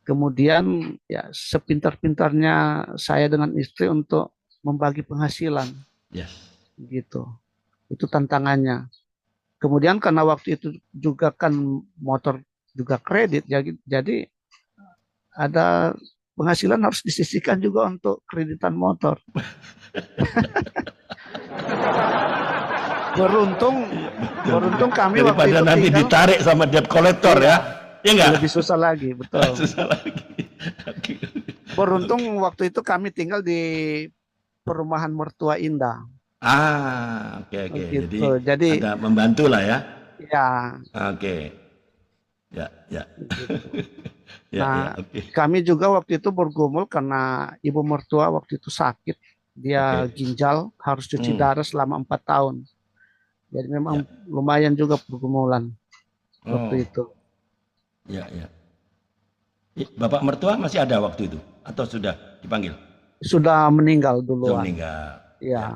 Speaker 2: Kemudian ya sepintar-pintarnya saya dengan istri untuk membagi penghasilan
Speaker 1: Yes.
Speaker 2: gitu. Itu tantangannya. Kemudian karena waktu itu juga kan motor juga kredit, jadi ada penghasilan harus disisihkan juga untuk kreditan motor. Beruntung, beruntung kami waktu
Speaker 1: Daripada
Speaker 2: itu
Speaker 1: nanti
Speaker 2: tinggal,
Speaker 1: ditarik sama debt collector
Speaker 2: iya,
Speaker 1: ya. Ya enggak?
Speaker 2: lebih susah lagi, betul.
Speaker 1: Susah lagi. Oke.
Speaker 2: Beruntung waktu itu kami tinggal di perumahan Mertua Indah.
Speaker 1: Oke oke. Jadi
Speaker 2: Gitu. Jadi
Speaker 1: ada membantu lah ya.
Speaker 2: ya
Speaker 1: Oke. Ya, ya.
Speaker 2: gitu.
Speaker 1: Ya, ya,
Speaker 2: Nah,
Speaker 1: oke.
Speaker 2: kami juga waktu itu bergumul karena ibu mertua waktu itu sakit. Dia
Speaker 1: Oke.
Speaker 2: ginjal harus cuci
Speaker 1: Hmm,
Speaker 2: darah selama 4 tahun. Jadi
Speaker 1: ya.
Speaker 2: memang lumayan juga pergumulan
Speaker 1: Oh,
Speaker 2: waktu itu.
Speaker 1: ya, ya. Bapak mertua masih ada waktu itu atau sudah dipanggil?
Speaker 2: Sudah meninggal
Speaker 1: Sudah
Speaker 2: duluan.
Speaker 1: meninggal. Ya.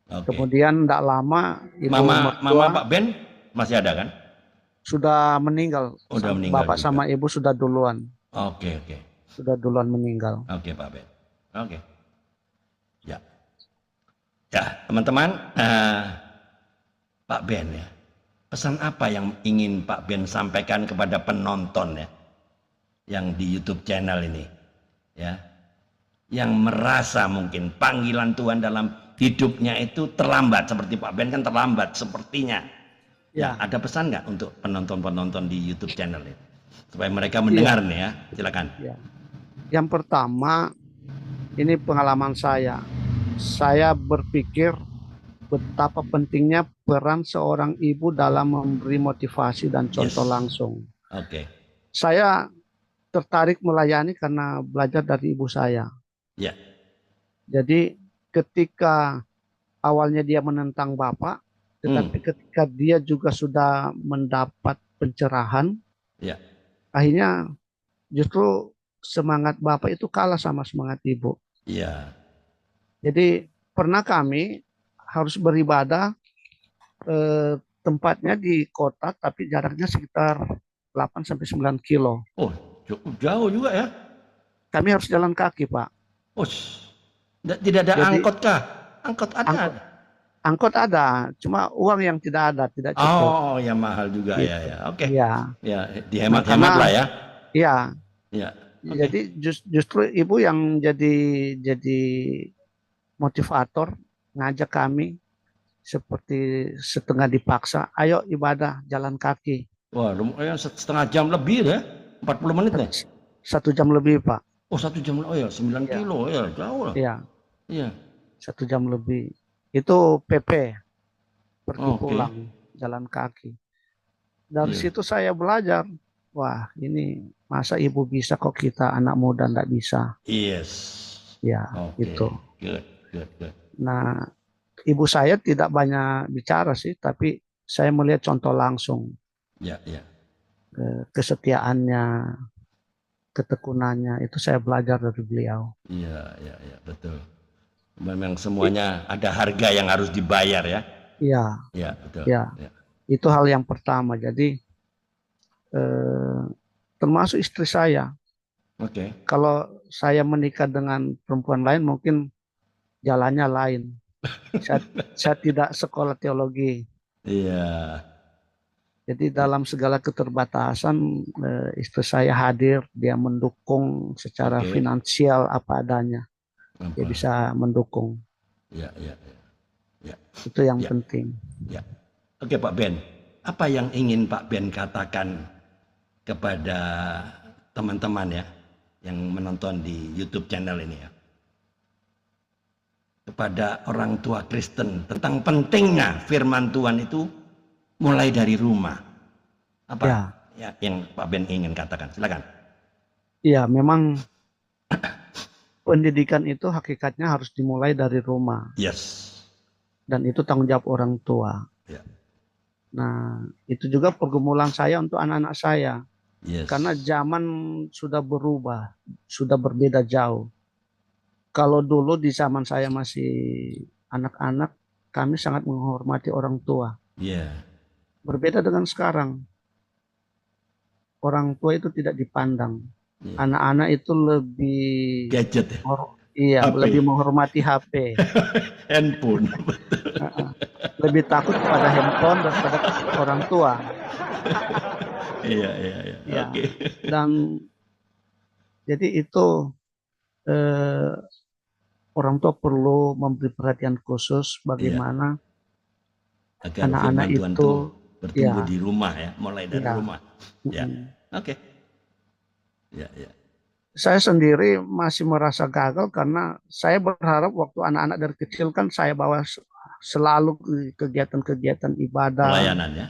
Speaker 2: Ya.
Speaker 1: Oke.
Speaker 2: Kemudian tidak lama ibu
Speaker 1: Mama
Speaker 2: mertua
Speaker 1: Pak Ben masih ada kan?
Speaker 2: sudah meninggal.
Speaker 1: Udah meninggal
Speaker 2: Bapak
Speaker 1: juga.
Speaker 2: sama ibu sudah duluan.
Speaker 1: Oke, oke.
Speaker 2: Sudah duluan meninggal.
Speaker 1: Oke, Pak Ben. Oke. Ya. Ya, teman-teman, Pak Ben ya. Pesan apa yang ingin Pak Ben sampaikan kepada penonton ya yang di YouTube channel ini? Ya. Yang merasa mungkin panggilan Tuhan dalam hidupnya itu terlambat seperti Pak Ben kan terlambat sepertinya. Ya, ada pesan nggak untuk penonton-penonton di YouTube channel ini? Supaya mereka mendengar
Speaker 2: Iya.
Speaker 1: nih ya. Silakan.
Speaker 2: Ya. Yang pertama, ini pengalaman saya. Saya berpikir betapa pentingnya peran seorang ibu dalam memberi motivasi dan contoh
Speaker 1: Yes.
Speaker 2: langsung.
Speaker 1: Oke.
Speaker 2: Saya tertarik melayani karena belajar dari ibu saya.
Speaker 1: Ya.
Speaker 2: Jadi ketika awalnya dia menentang Bapak, tetapi ketika dia juga sudah mendapat pencerahan,
Speaker 1: Ya.
Speaker 2: akhirnya justru semangat Bapak itu kalah sama semangat Ibu.
Speaker 1: Iya.
Speaker 2: Jadi pernah kami harus beribadah tempatnya di kota tapi jaraknya sekitar 8-9 kilo.
Speaker 1: Oh, cukup jauh juga ya.
Speaker 2: Kami harus jalan kaki, Pak.
Speaker 1: Oh, tidak ada
Speaker 2: Jadi
Speaker 1: angkot kah? Angkot ada.
Speaker 2: angkot, angkot ada, cuma uang yang tidak ada, tidak cukup.
Speaker 1: Oh, ya mahal juga
Speaker 2: Gitu.
Speaker 1: ya ya. Oke.
Speaker 2: Iya.
Speaker 1: Ya, dihemat-hemat lah ya.
Speaker 2: Iya.
Speaker 1: Ya.
Speaker 2: Jadi justru ibu yang jadi motivator ngajak kami seperti setengah dipaksa, ayo ibadah jalan kaki.
Speaker 1: Wah, lumayan setengah jam lebih ya. 40 menit nih.
Speaker 2: 1 jam lebih, Pak.
Speaker 1: Oh, 1 jam. Oh ya, 9
Speaker 2: Iya.
Speaker 1: kilo ya, jauh lah.
Speaker 2: Iya,
Speaker 1: Iya.
Speaker 2: 1 jam lebih. Itu PP, pergi
Speaker 1: Oke.
Speaker 2: pulang jalan kaki. Dari
Speaker 1: Iya.
Speaker 2: situ saya belajar, wah ini masa ibu bisa kok kita anak muda nggak bisa.
Speaker 1: Yes.
Speaker 2: Ya,
Speaker 1: Oke.
Speaker 2: itu.
Speaker 1: Good, good, good.
Speaker 2: Nah, ibu saya tidak banyak bicara sih, tapi saya melihat contoh langsung
Speaker 1: Ya, ya.
Speaker 2: kesetiaannya, ketekunannya itu saya belajar dari beliau.
Speaker 1: Iya, iya, iya, betul. Memang semuanya ada harga yang harus dibayar ya.
Speaker 2: Iya,
Speaker 1: Iya, betul.
Speaker 2: ya,
Speaker 1: Ya.
Speaker 2: itu hal yang pertama. Jadi eh, termasuk istri saya.
Speaker 1: Oke.
Speaker 2: Kalau saya menikah dengan perempuan lain mungkin jalannya lain. Saya, saya tidak sekolah teologi.
Speaker 1: Iya.
Speaker 2: Jadi dalam segala keterbatasan istri saya hadir, dia mendukung secara
Speaker 1: Oke.
Speaker 2: finansial apa adanya. Dia
Speaker 1: Apa?
Speaker 2: bisa mendukung.
Speaker 1: Iya, iya, iya. Ya,
Speaker 2: Itu yang
Speaker 1: ya,
Speaker 2: penting.
Speaker 1: ya. Oke, Pak Ben. Apa yang ingin Pak Ben katakan kepada teman-teman ya yang menonton di YouTube channel ini ya? Kepada orang tua Kristen tentang pentingnya firman Tuhan itu mulai dari rumah. Apa
Speaker 2: Ya,
Speaker 1: ya yang Pak Ben ingin katakan? Silakan.
Speaker 2: ya memang pendidikan itu hakikatnya harus dimulai dari rumah.
Speaker 1: Yes.
Speaker 2: Dan itu tanggung jawab orang tua.
Speaker 1: Ya.
Speaker 2: Nah, itu juga pergumulan saya untuk anak-anak saya.
Speaker 1: Yes.
Speaker 2: Karena zaman sudah berubah, sudah berbeda jauh. Kalau dulu di zaman saya masih anak-anak, kami sangat menghormati orang tua.
Speaker 1: Yeah.
Speaker 2: Berbeda dengan sekarang. Orang tua itu tidak dipandang.
Speaker 1: Yeah.
Speaker 2: Anak-anak itu lebih
Speaker 1: gadget.
Speaker 2: Iya,
Speaker 1: HP.
Speaker 2: lebih menghormati HP.
Speaker 1: Handphone.
Speaker 2: Lebih takut kepada handphone daripada orang tua.
Speaker 1: Iya, iya, iya.
Speaker 2: Ya.
Speaker 1: Oke.
Speaker 2: Dan jadi itu orang tua perlu memberi perhatian khusus bagaimana
Speaker 1: agar
Speaker 2: anak-anak
Speaker 1: firman Tuhan
Speaker 2: itu
Speaker 1: bertumbuh
Speaker 2: ya,
Speaker 1: di rumah ya, mulai dari
Speaker 2: ya.
Speaker 1: rumah. Ya. Oke. Ya, ya.
Speaker 2: Saya sendiri masih merasa gagal karena saya berharap waktu anak-anak dari kecil kan saya bawa selalu kegiatan-kegiatan ibadah,
Speaker 1: Pelayanan ya.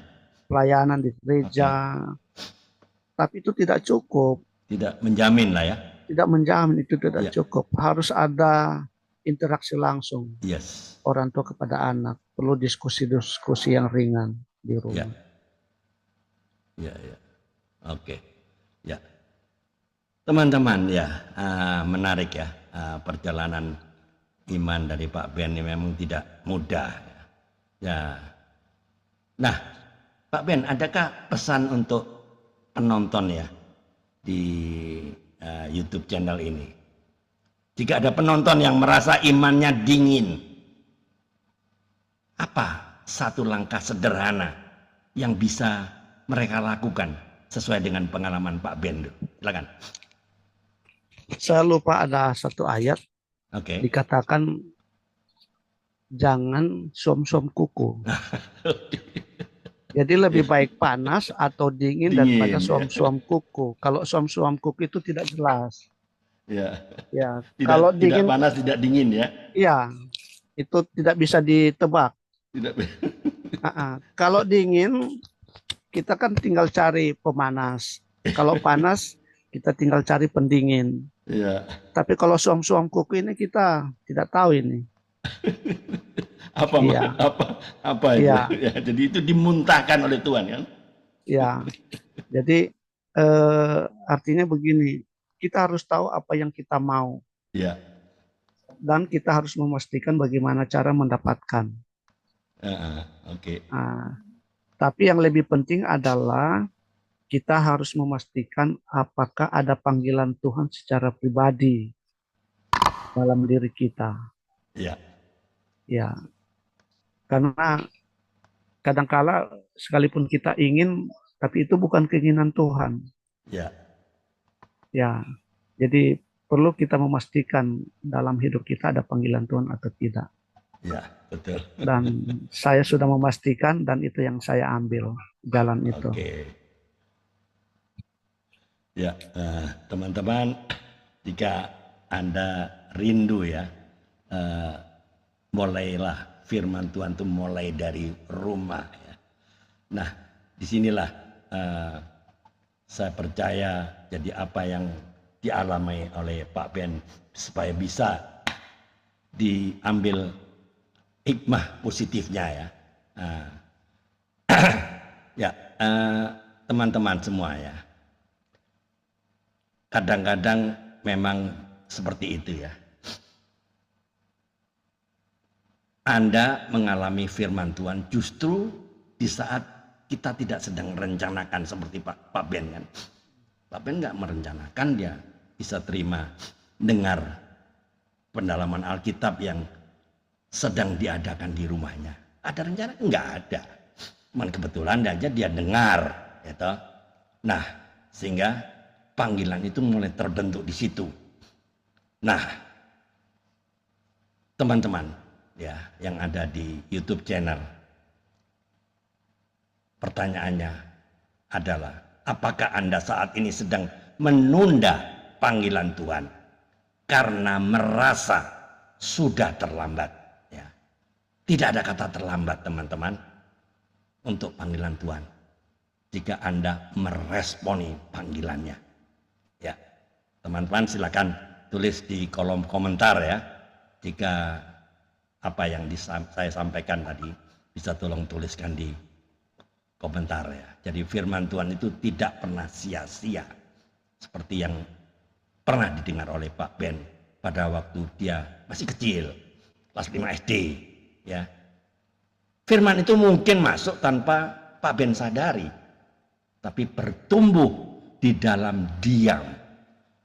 Speaker 2: pelayanan di gereja. Tapi itu tidak cukup.
Speaker 1: Tidak menjamin lah ya.
Speaker 2: Tidak menjamin, itu tidak cukup. Harus ada interaksi langsung.
Speaker 1: Yes.
Speaker 2: Orang tua kepada anak. Perlu diskusi-diskusi yang ringan di rumah.
Speaker 1: Ya, ya. Oke. Ya. Teman-teman ya, menarik ya, perjalanan iman dari Pak Ben ini memang tidak mudah. Ya. Nah, Pak Ben, adakah pesan untuk penonton ya di YouTube channel ini? Jika ada penonton yang merasa imannya dingin, apa satu langkah sederhana yang bisa mereka lakukan sesuai dengan pengalaman Pak Ben? Silakan.
Speaker 2: Saya lupa ada satu ayat. Dikatakan jangan suam-suam kuku. Jadi lebih baik panas atau dingin daripada suam-suam kuku. Kalau suam-suam kuku itu tidak jelas.
Speaker 1: Ya.
Speaker 2: Ya.
Speaker 1: Kalau dingin, tidak panas, tidak dingin ya.
Speaker 2: Iya. Itu tidak bisa ditebak.
Speaker 1: Tidak.
Speaker 2: Kalau dingin kita kan tinggal cari pemanas. Kalau panas kita tinggal cari pendingin.
Speaker 1: Iya.
Speaker 2: Tapi kalau suam-suam kuku ini kita tidak tahu ini.
Speaker 1: Apa
Speaker 2: ya.
Speaker 1: apa itu? Ya, jadi itu dimuntahkan oleh Tuhan kan?
Speaker 2: Ya. Jadi artinya begini, kita harus tahu apa yang kita mau.
Speaker 1: Ya.
Speaker 2: Dan kita harus memastikan bagaimana cara mendapatkan.
Speaker 1: Oke.
Speaker 2: Tapi yang lebih penting adalah kita harus memastikan apakah ada panggilan Tuhan secara pribadi dalam diri kita.
Speaker 1: Ya.
Speaker 2: Ya. Karena kadangkala sekalipun kita ingin, tapi itu bukan keinginan Tuhan.
Speaker 1: Ya.
Speaker 2: Ya. Jadi perlu kita memastikan dalam hidup kita ada panggilan Tuhan atau tidak.
Speaker 1: Ya, betul.
Speaker 2: Dan saya sudah memastikan dan itu yang saya ambil jalan itu.
Speaker 1: Oke. Ya, teman-teman, jika Anda rindu ya, mulailah firman Tuhan itu mulai dari rumah. Ya. Nah, disinilah saya percaya jadi apa yang dialami oleh Pak Ben supaya bisa diambil hikmah positifnya ya. Ya, teman-teman semua ya. kadang-kadang memang seperti itu ya. Anda mengalami firman Tuhan justru di saat kita tidak sedang merencanakan seperti Pak Ben kan. Pak Ben nggak merencanakan, dia bisa terima dengar pendalaman Alkitab yang sedang diadakan di rumahnya. Ada rencana? Nggak ada. Cuman kebetulan aja dia dengar, gitu. Nah, sehingga panggilan itu mulai terbentuk di situ. Nah, teman-teman ya yang ada di YouTube channel, pertanyaannya adalah, apakah Anda saat ini sedang menunda panggilan Tuhan karena merasa sudah terlambat? Ya. Tidak ada kata terlambat, teman-teman, untuk panggilan Tuhan jika Anda meresponi panggilannya. Ya, teman-teman silakan tulis di kolom komentar ya, jika apa yang saya sampaikan tadi bisa tolong tuliskan di komentar ya. Jadi firman Tuhan itu tidak pernah sia-sia, seperti yang pernah didengar oleh Pak Ben pada waktu dia masih kecil, kelas 5 SD ya. Firman itu mungkin masuk tanpa Pak Ben sadari, tapi bertumbuh di dalam diam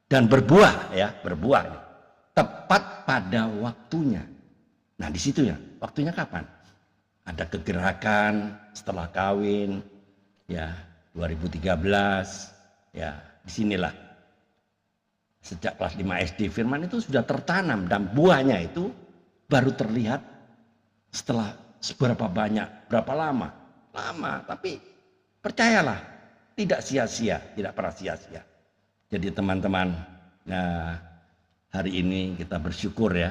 Speaker 1: dan berbuah ya, berbuah tepat pada waktunya. Nah, di situ ya, waktunya kapan? Ada kegerakan setelah kawin ya, 2013 ya, disinilah sejak kelas 5 SD firman itu sudah tertanam dan buahnya itu baru terlihat setelah seberapa banyak, berapa lama, tapi percayalah tidak sia-sia, tidak pernah sia-sia. Jadi teman-teman, nah hari ini kita bersyukur ya,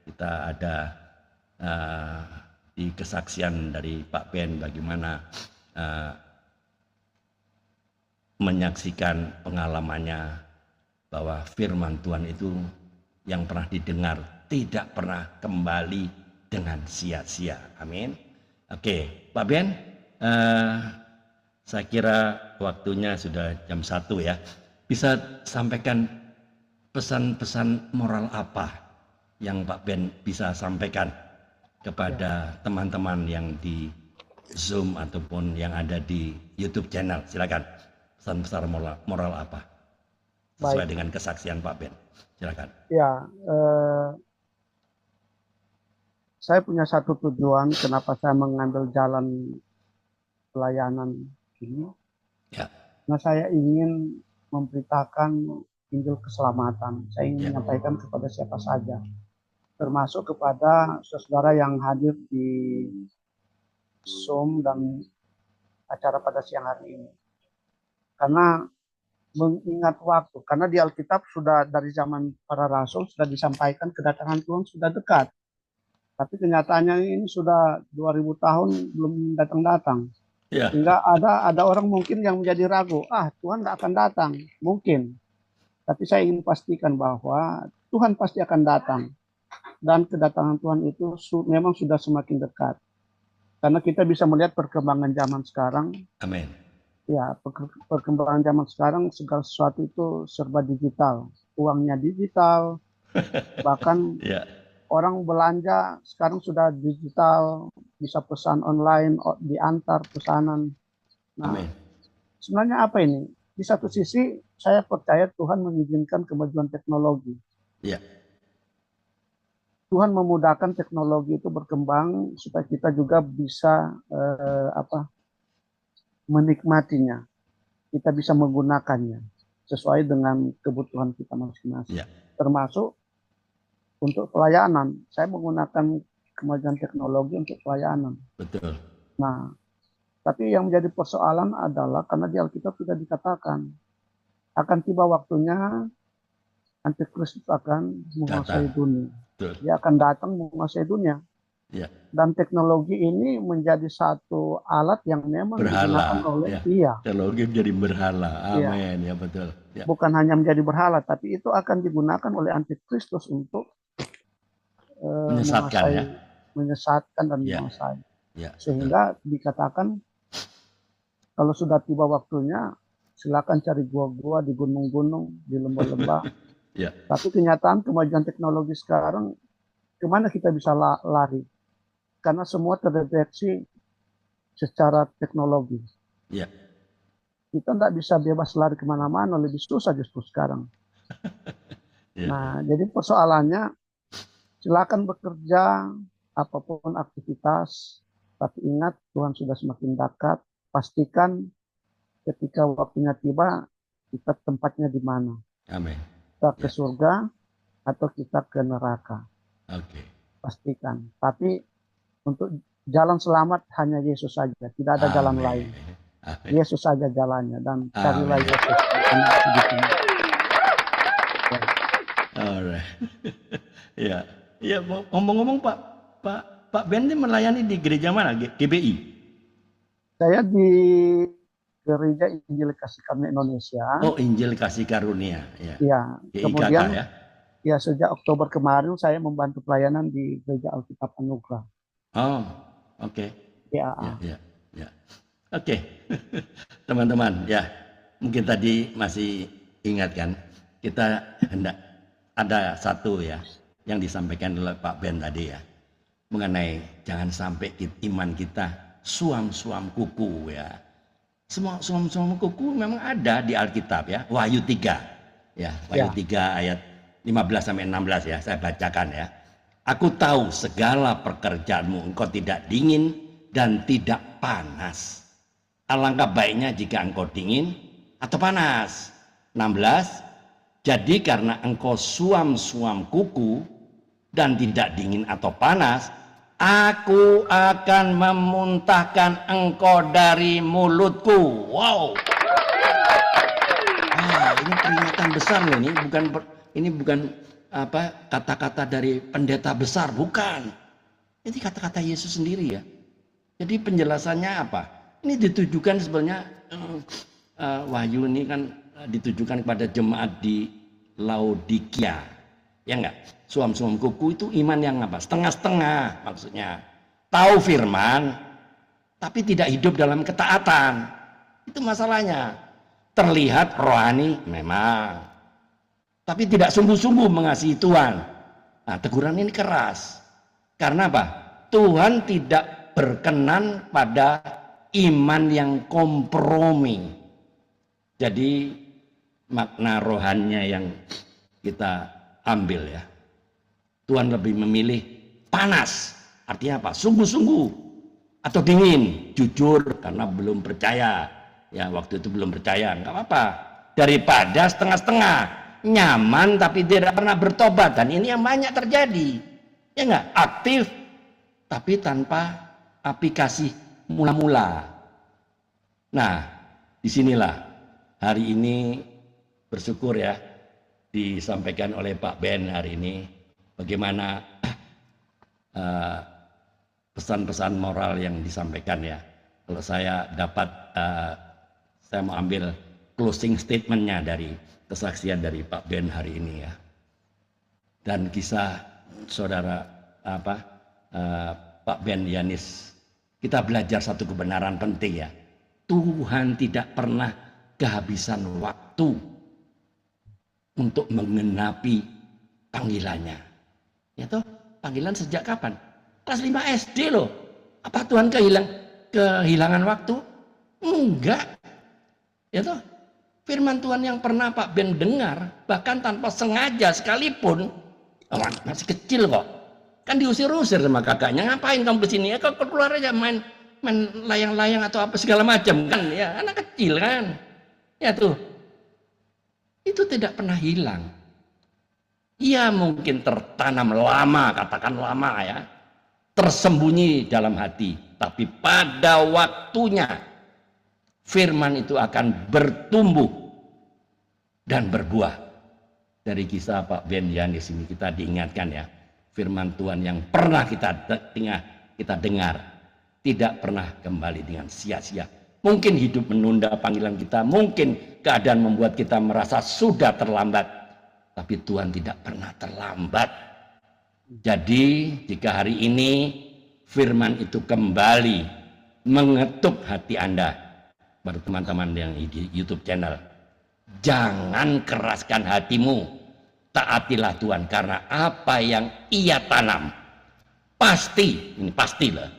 Speaker 1: kita ada di kesaksian dari Pak Ben bagaimana menyaksikan pengalamannya bahwa firman Tuhan itu yang pernah didengar tidak pernah kembali dengan sia-sia. Amin. Oke, Pak Ben, saya kira waktunya sudah jam 1 ya. Bisa sampaikan pesan-pesan moral apa yang Pak Ben bisa sampaikan kepada teman-teman yang di Zoom ataupun yang ada di YouTube channel? Silakan, pesan-pesan moral apa sesuai dengan kesaksian Pak Ben? Silakan.
Speaker 2: Ya, saya punya satu tujuan kenapa saya mengambil jalan pelayanan ini.
Speaker 1: Ya.
Speaker 2: Nah, saya ingin memberitakan Injil keselamatan. Saya ingin menyampaikan kepada siapa saja, termasuk kepada saudara yang hadir di Zoom dan acara pada siang hari ini. Karena mengingat waktu, karena di Alkitab sudah dari zaman para rasul sudah disampaikan kedatangan Tuhan sudah dekat. Tapi kenyataannya ini sudah 2000 tahun belum datang-datang.
Speaker 1: Ya.
Speaker 2: Sehingga ada orang mungkin yang menjadi ragu, Tuhan nggak akan datang, mungkin. Tapi saya ingin pastikan bahwa Tuhan pasti akan datang. Dan kedatangan Tuhan itu memang sudah semakin dekat. Karena kita bisa melihat perkembangan zaman sekarang.
Speaker 1: Amin.
Speaker 2: Ya, perkembangan zaman sekarang segala sesuatu itu serba digital. Uangnya digital, bahkan orang belanja sekarang sudah digital, bisa pesan online, diantar pesanan. Nah,
Speaker 1: Amin.
Speaker 2: Sebenarnya apa ini? Di satu sisi saya percaya Tuhan mengizinkan kemajuan teknologi.
Speaker 1: Ya.
Speaker 2: Tuhan memudahkan teknologi itu berkembang supaya kita juga bisa menikmatinya. Kita bisa menggunakannya sesuai dengan kebutuhan kita masing-masing.
Speaker 1: Ya.
Speaker 2: Termasuk untuk pelayanan. Saya menggunakan kemajuan teknologi untuk pelayanan.
Speaker 1: Betul.
Speaker 2: Nah, tapi yang menjadi persoalan adalah karena di Alkitab sudah dikatakan akan tiba waktunya Antikristus akan menguasai dunia.
Speaker 1: Betul.
Speaker 2: Dia akan datang menguasai dunia.
Speaker 1: Ya.
Speaker 2: Dan teknologi ini menjadi satu alat yang memang digunakan oleh
Speaker 1: teknologi menjadi berhala. Amin. Ya, betul. Ya.
Speaker 2: Bukan hanya menjadi berhala, tapi itu akan digunakan oleh Antikristus untuk menyesatkan dan menguasai.
Speaker 1: Ya,
Speaker 2: sehingga dikatakan kalau sudah tiba waktunya silakan cari gua-gua di gunung-gunung, di lembah-lembah.
Speaker 1: Ya.
Speaker 2: Tapi kenyataan kemajuan teknologi sekarang, kemana kita bisa lari? Karena semua terdeteksi secara teknologi.
Speaker 1: Ya.
Speaker 2: Kita tidak bisa bebas lari kemana-mana, lebih susah justru sekarang.
Speaker 1: Ya.
Speaker 2: Nah, jadi persoalannya, silakan bekerja, apapun aktivitas, tapi ingat Tuhan sudah semakin dekat. Pastikan ketika waktunya tiba, kita tempatnya di mana.
Speaker 1: Amin.
Speaker 2: Kita ke
Speaker 1: Ya.
Speaker 2: surga atau kita ke neraka.
Speaker 1: Oke.
Speaker 2: Pastikan. Tapi untuk jalan selamat hanya Yesus saja. Tidak ada jalan
Speaker 1: Amin.
Speaker 2: lain.
Speaker 1: Amin.
Speaker 2: Yesus saja jalannya. Dan carilah
Speaker 1: Amin.
Speaker 2: Yesus.
Speaker 1: Alright. Ya. Ya, ngomong-ngomong Pak Ben ini melayani di gereja mana? GBI?
Speaker 2: Saya di Gereja Injil Kasih Karunia Indonesia.
Speaker 1: Oh, Injil Kasih Karunia. Ya.
Speaker 2: Ya,
Speaker 1: GIKK
Speaker 2: kemudian
Speaker 1: ya.
Speaker 2: ya sejak Oktober kemarin saya membantu pelayanan di Gereja Alkitab Anugerah.
Speaker 1: Oh, oke.
Speaker 2: Ya.
Speaker 1: Ya. Oke. Teman-teman, ya. Mungkin tadi masih ingat kan, kita hendak ada satu ya yang disampaikan oleh Pak Ben tadi ya, mengenai jangan sampai iman kita suam-suam kuku ya. Semua suam-suam kuku memang ada di Alkitab ya. Wahyu 3 ya, Wahyu 3 ayat 15 sampai 16 ya, saya bacakan ya. Aku tahu segala pekerjaanmu, engkau tidak dingin dan tidak panas. Alangkah baiknya jika engkau dingin atau panas. 16. Jadi karena engkau suam-suam kuku dan tidak dingin atau panas, aku akan memuntahkan engkau dari mulutku. Wow. Ini peringatan besar loh, ini bukan apa kata-kata dari pendeta besar, bukan. Ini kata-kata Yesus sendiri ya. Jadi penjelasannya apa? Ini ditujukan sebenarnya Wahyu ini kan ditujukan kepada jemaat di Laodikia. Ya enggak? Suam-suam kuku itu iman yang apa? Setengah-setengah maksudnya. Tahu firman tapi tidak hidup dalam ketaatan. Itu masalahnya. Terlihat rohani memang, tapi tidak sungguh-sungguh mengasihi Tuhan. Nah, teguran ini keras. Karena apa? Tuhan tidak berkenan pada iman yang kompromi. Jadi makna rohannya yang kita ambil ya. Tuhan lebih memilih panas. Artinya apa? Sungguh-sungguh. Atau dingin. Jujur karena belum percaya. Ya waktu itu belum percaya. Enggak apa-apa. Daripada setengah-setengah. Nyaman tapi tidak pernah bertobat. Dan ini yang banyak terjadi. Ya enggak? Aktif tapi tanpa aplikasi mula-mula. Nah, disinilah hari ini bersyukur ya disampaikan oleh Pak Ben hari ini bagaimana pesan-pesan moral yang disampaikan ya. Kalau saya dapat saya mau ambil closing statementnya dari kesaksian dari Pak Ben hari ini ya. Dan kisah saudara Pak Ben Yanis, kita belajar satu kebenaran penting ya. Tuhan tidak pernah kehabisan waktu untuk menggenapi panggilannya. Ya toh, panggilan sejak kapan? Kelas 5 SD loh. Apa Tuhan kehilangan waktu? Enggak. Ya toh, firman Tuhan yang pernah Pak Ben dengar, bahkan tanpa sengaja sekalipun, masih kecil kok. Kan diusir-usir sama kakaknya, ngapain kamu kesini? Ya kok keluar aja main layang-layang atau apa segala macam kan? Ya anak kecil kan. Ya tuh, itu tidak pernah hilang. Ia mungkin tertanam lama, katakan lama ya, tersembunyi dalam hati. Tapi pada waktunya, firman itu akan bertumbuh dan berbuah. Dari kisah Pak Ben Yanis ini kita diingatkan ya, firman Tuhan yang pernah kita dengar, tidak pernah kembali dengan sia-sia. Mungkin hidup menunda panggilan kita, mungkin keadaan membuat kita merasa sudah terlambat. Tapi Tuhan tidak pernah terlambat. Jadi jika hari ini firman itu kembali mengetuk hati Anda, pada teman-teman yang di YouTube channel. Jangan keraskan hatimu, taatilah Tuhan, karena apa yang Ia tanam pasti, ini pastilah,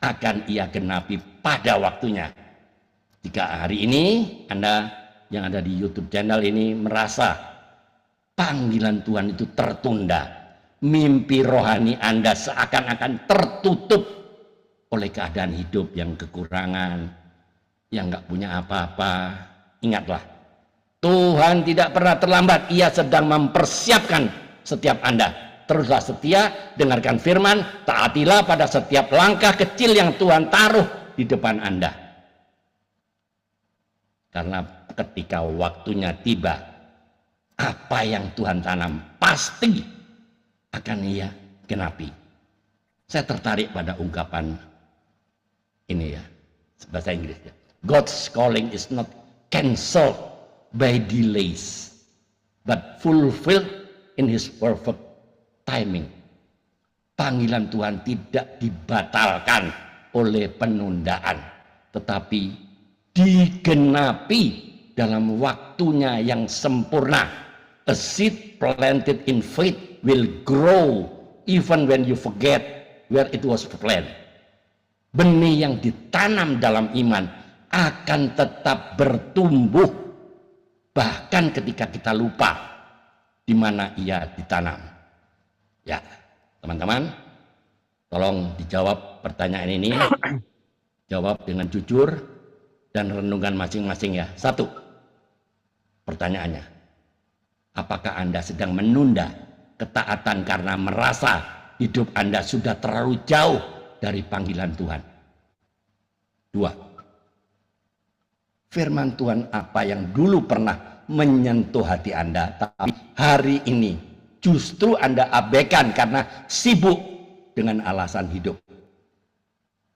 Speaker 1: akan Ia genapi pada waktunya. Jika hari ini Anda yang ada di YouTube channel ini merasa panggilan Tuhan itu tertunda, mimpi rohani Anda seakan-akan tertutup oleh keadaan hidup yang kekurangan, yang nggak punya apa-apa, ingatlah, Tuhan tidak pernah terlambat. Ia sedang mempersiapkan setiap Anda. Teruslah setia, dengarkan firman, taatilah pada setiap langkah kecil yang Tuhan taruh di depan Anda. Karena ketika waktunya tiba, apa yang Tuhan tanam pasti akan Ia genapi. Saya tertarik pada ungkapan ini ya, bahasa Inggris ya. God's calling is not cancelled by delays, but fulfilled in His perfect timing. Panggilan Tuhan tidak dibatalkan oleh penundaan, tetapi digenapi dalam waktunya yang sempurna. A seed planted in faith will grow even when you forget where it was planted. Benih yang ditanam dalam iman akan tetap bertumbuh bahkan ketika kita lupa di mana ia ditanam. Ya, teman-teman, tolong dijawab pertanyaan ini. Jawab dengan jujur dan renungan masing-masing ya. 1. Pertanyaannya, apakah Anda sedang menunda ketaatan karena merasa hidup Anda sudah terlalu jauh dari panggilan Tuhan? 2. Firman Tuhan apa yang dulu pernah menyentuh hati Anda, tapi hari ini justru Anda abaikan karena sibuk dengan alasan hidup?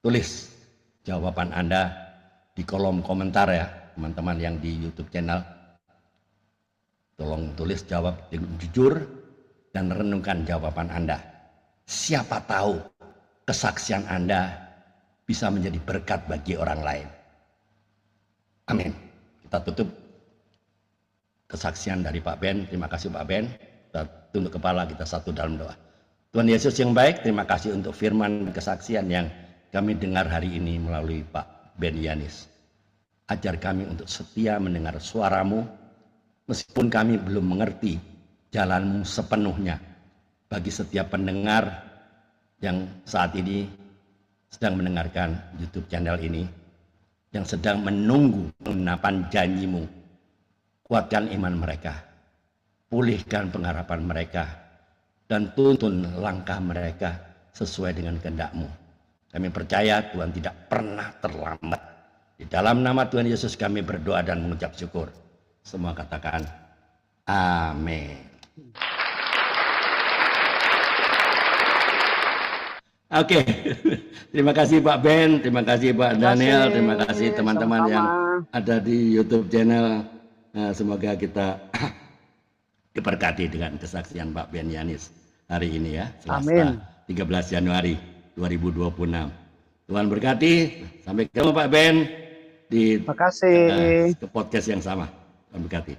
Speaker 1: Tulis jawaban Anda di kolom komentar ya, teman-teman yang di YouTube channel. Tolong tulis jawab dengan jujur dan renungkan jawaban Anda. Siapa tahu kesaksian Anda bisa menjadi berkat bagi orang lain. Amin. Kita tutup kesaksian dari Pak Ben. Terima kasih Pak Ben. Kita tunduk kepala, kita satu dalam doa. Tuhan Yesus yang baik, terima kasih untuk firman dan kesaksian yang kami dengar hari ini melalui Pak Ben Yanis. Ajar kami untuk setia mendengar suara-Mu, meskipun kami belum mengerti jalan-Mu sepenuhnya. Bagi setiap pendengar yang saat ini sedang mendengarkan YouTube channel ini, yang sedang menunggu penggenapan janji-Mu, kuatkan iman mereka, pulihkan pengharapan mereka, dan tuntun langkah mereka sesuai dengan kehendak-Mu. Kami percaya Tuhan tidak pernah terlambat. Di dalam nama Tuhan Yesus kami berdoa dan mengucap syukur. Semua katakan amin. Oke, terima kasih Pak Ben, terima kasih Pak Daniel, terima kasih teman-teman yang ada di YouTube channel. Nah, semoga kita diberkati dengan kesaksian Pak Ben Yanis hari ini ya, Selasa 13 Januari 2026. Tuhan berkati, sampai ketemu Pak Ben di podcast yang sama. Tuhan berkati.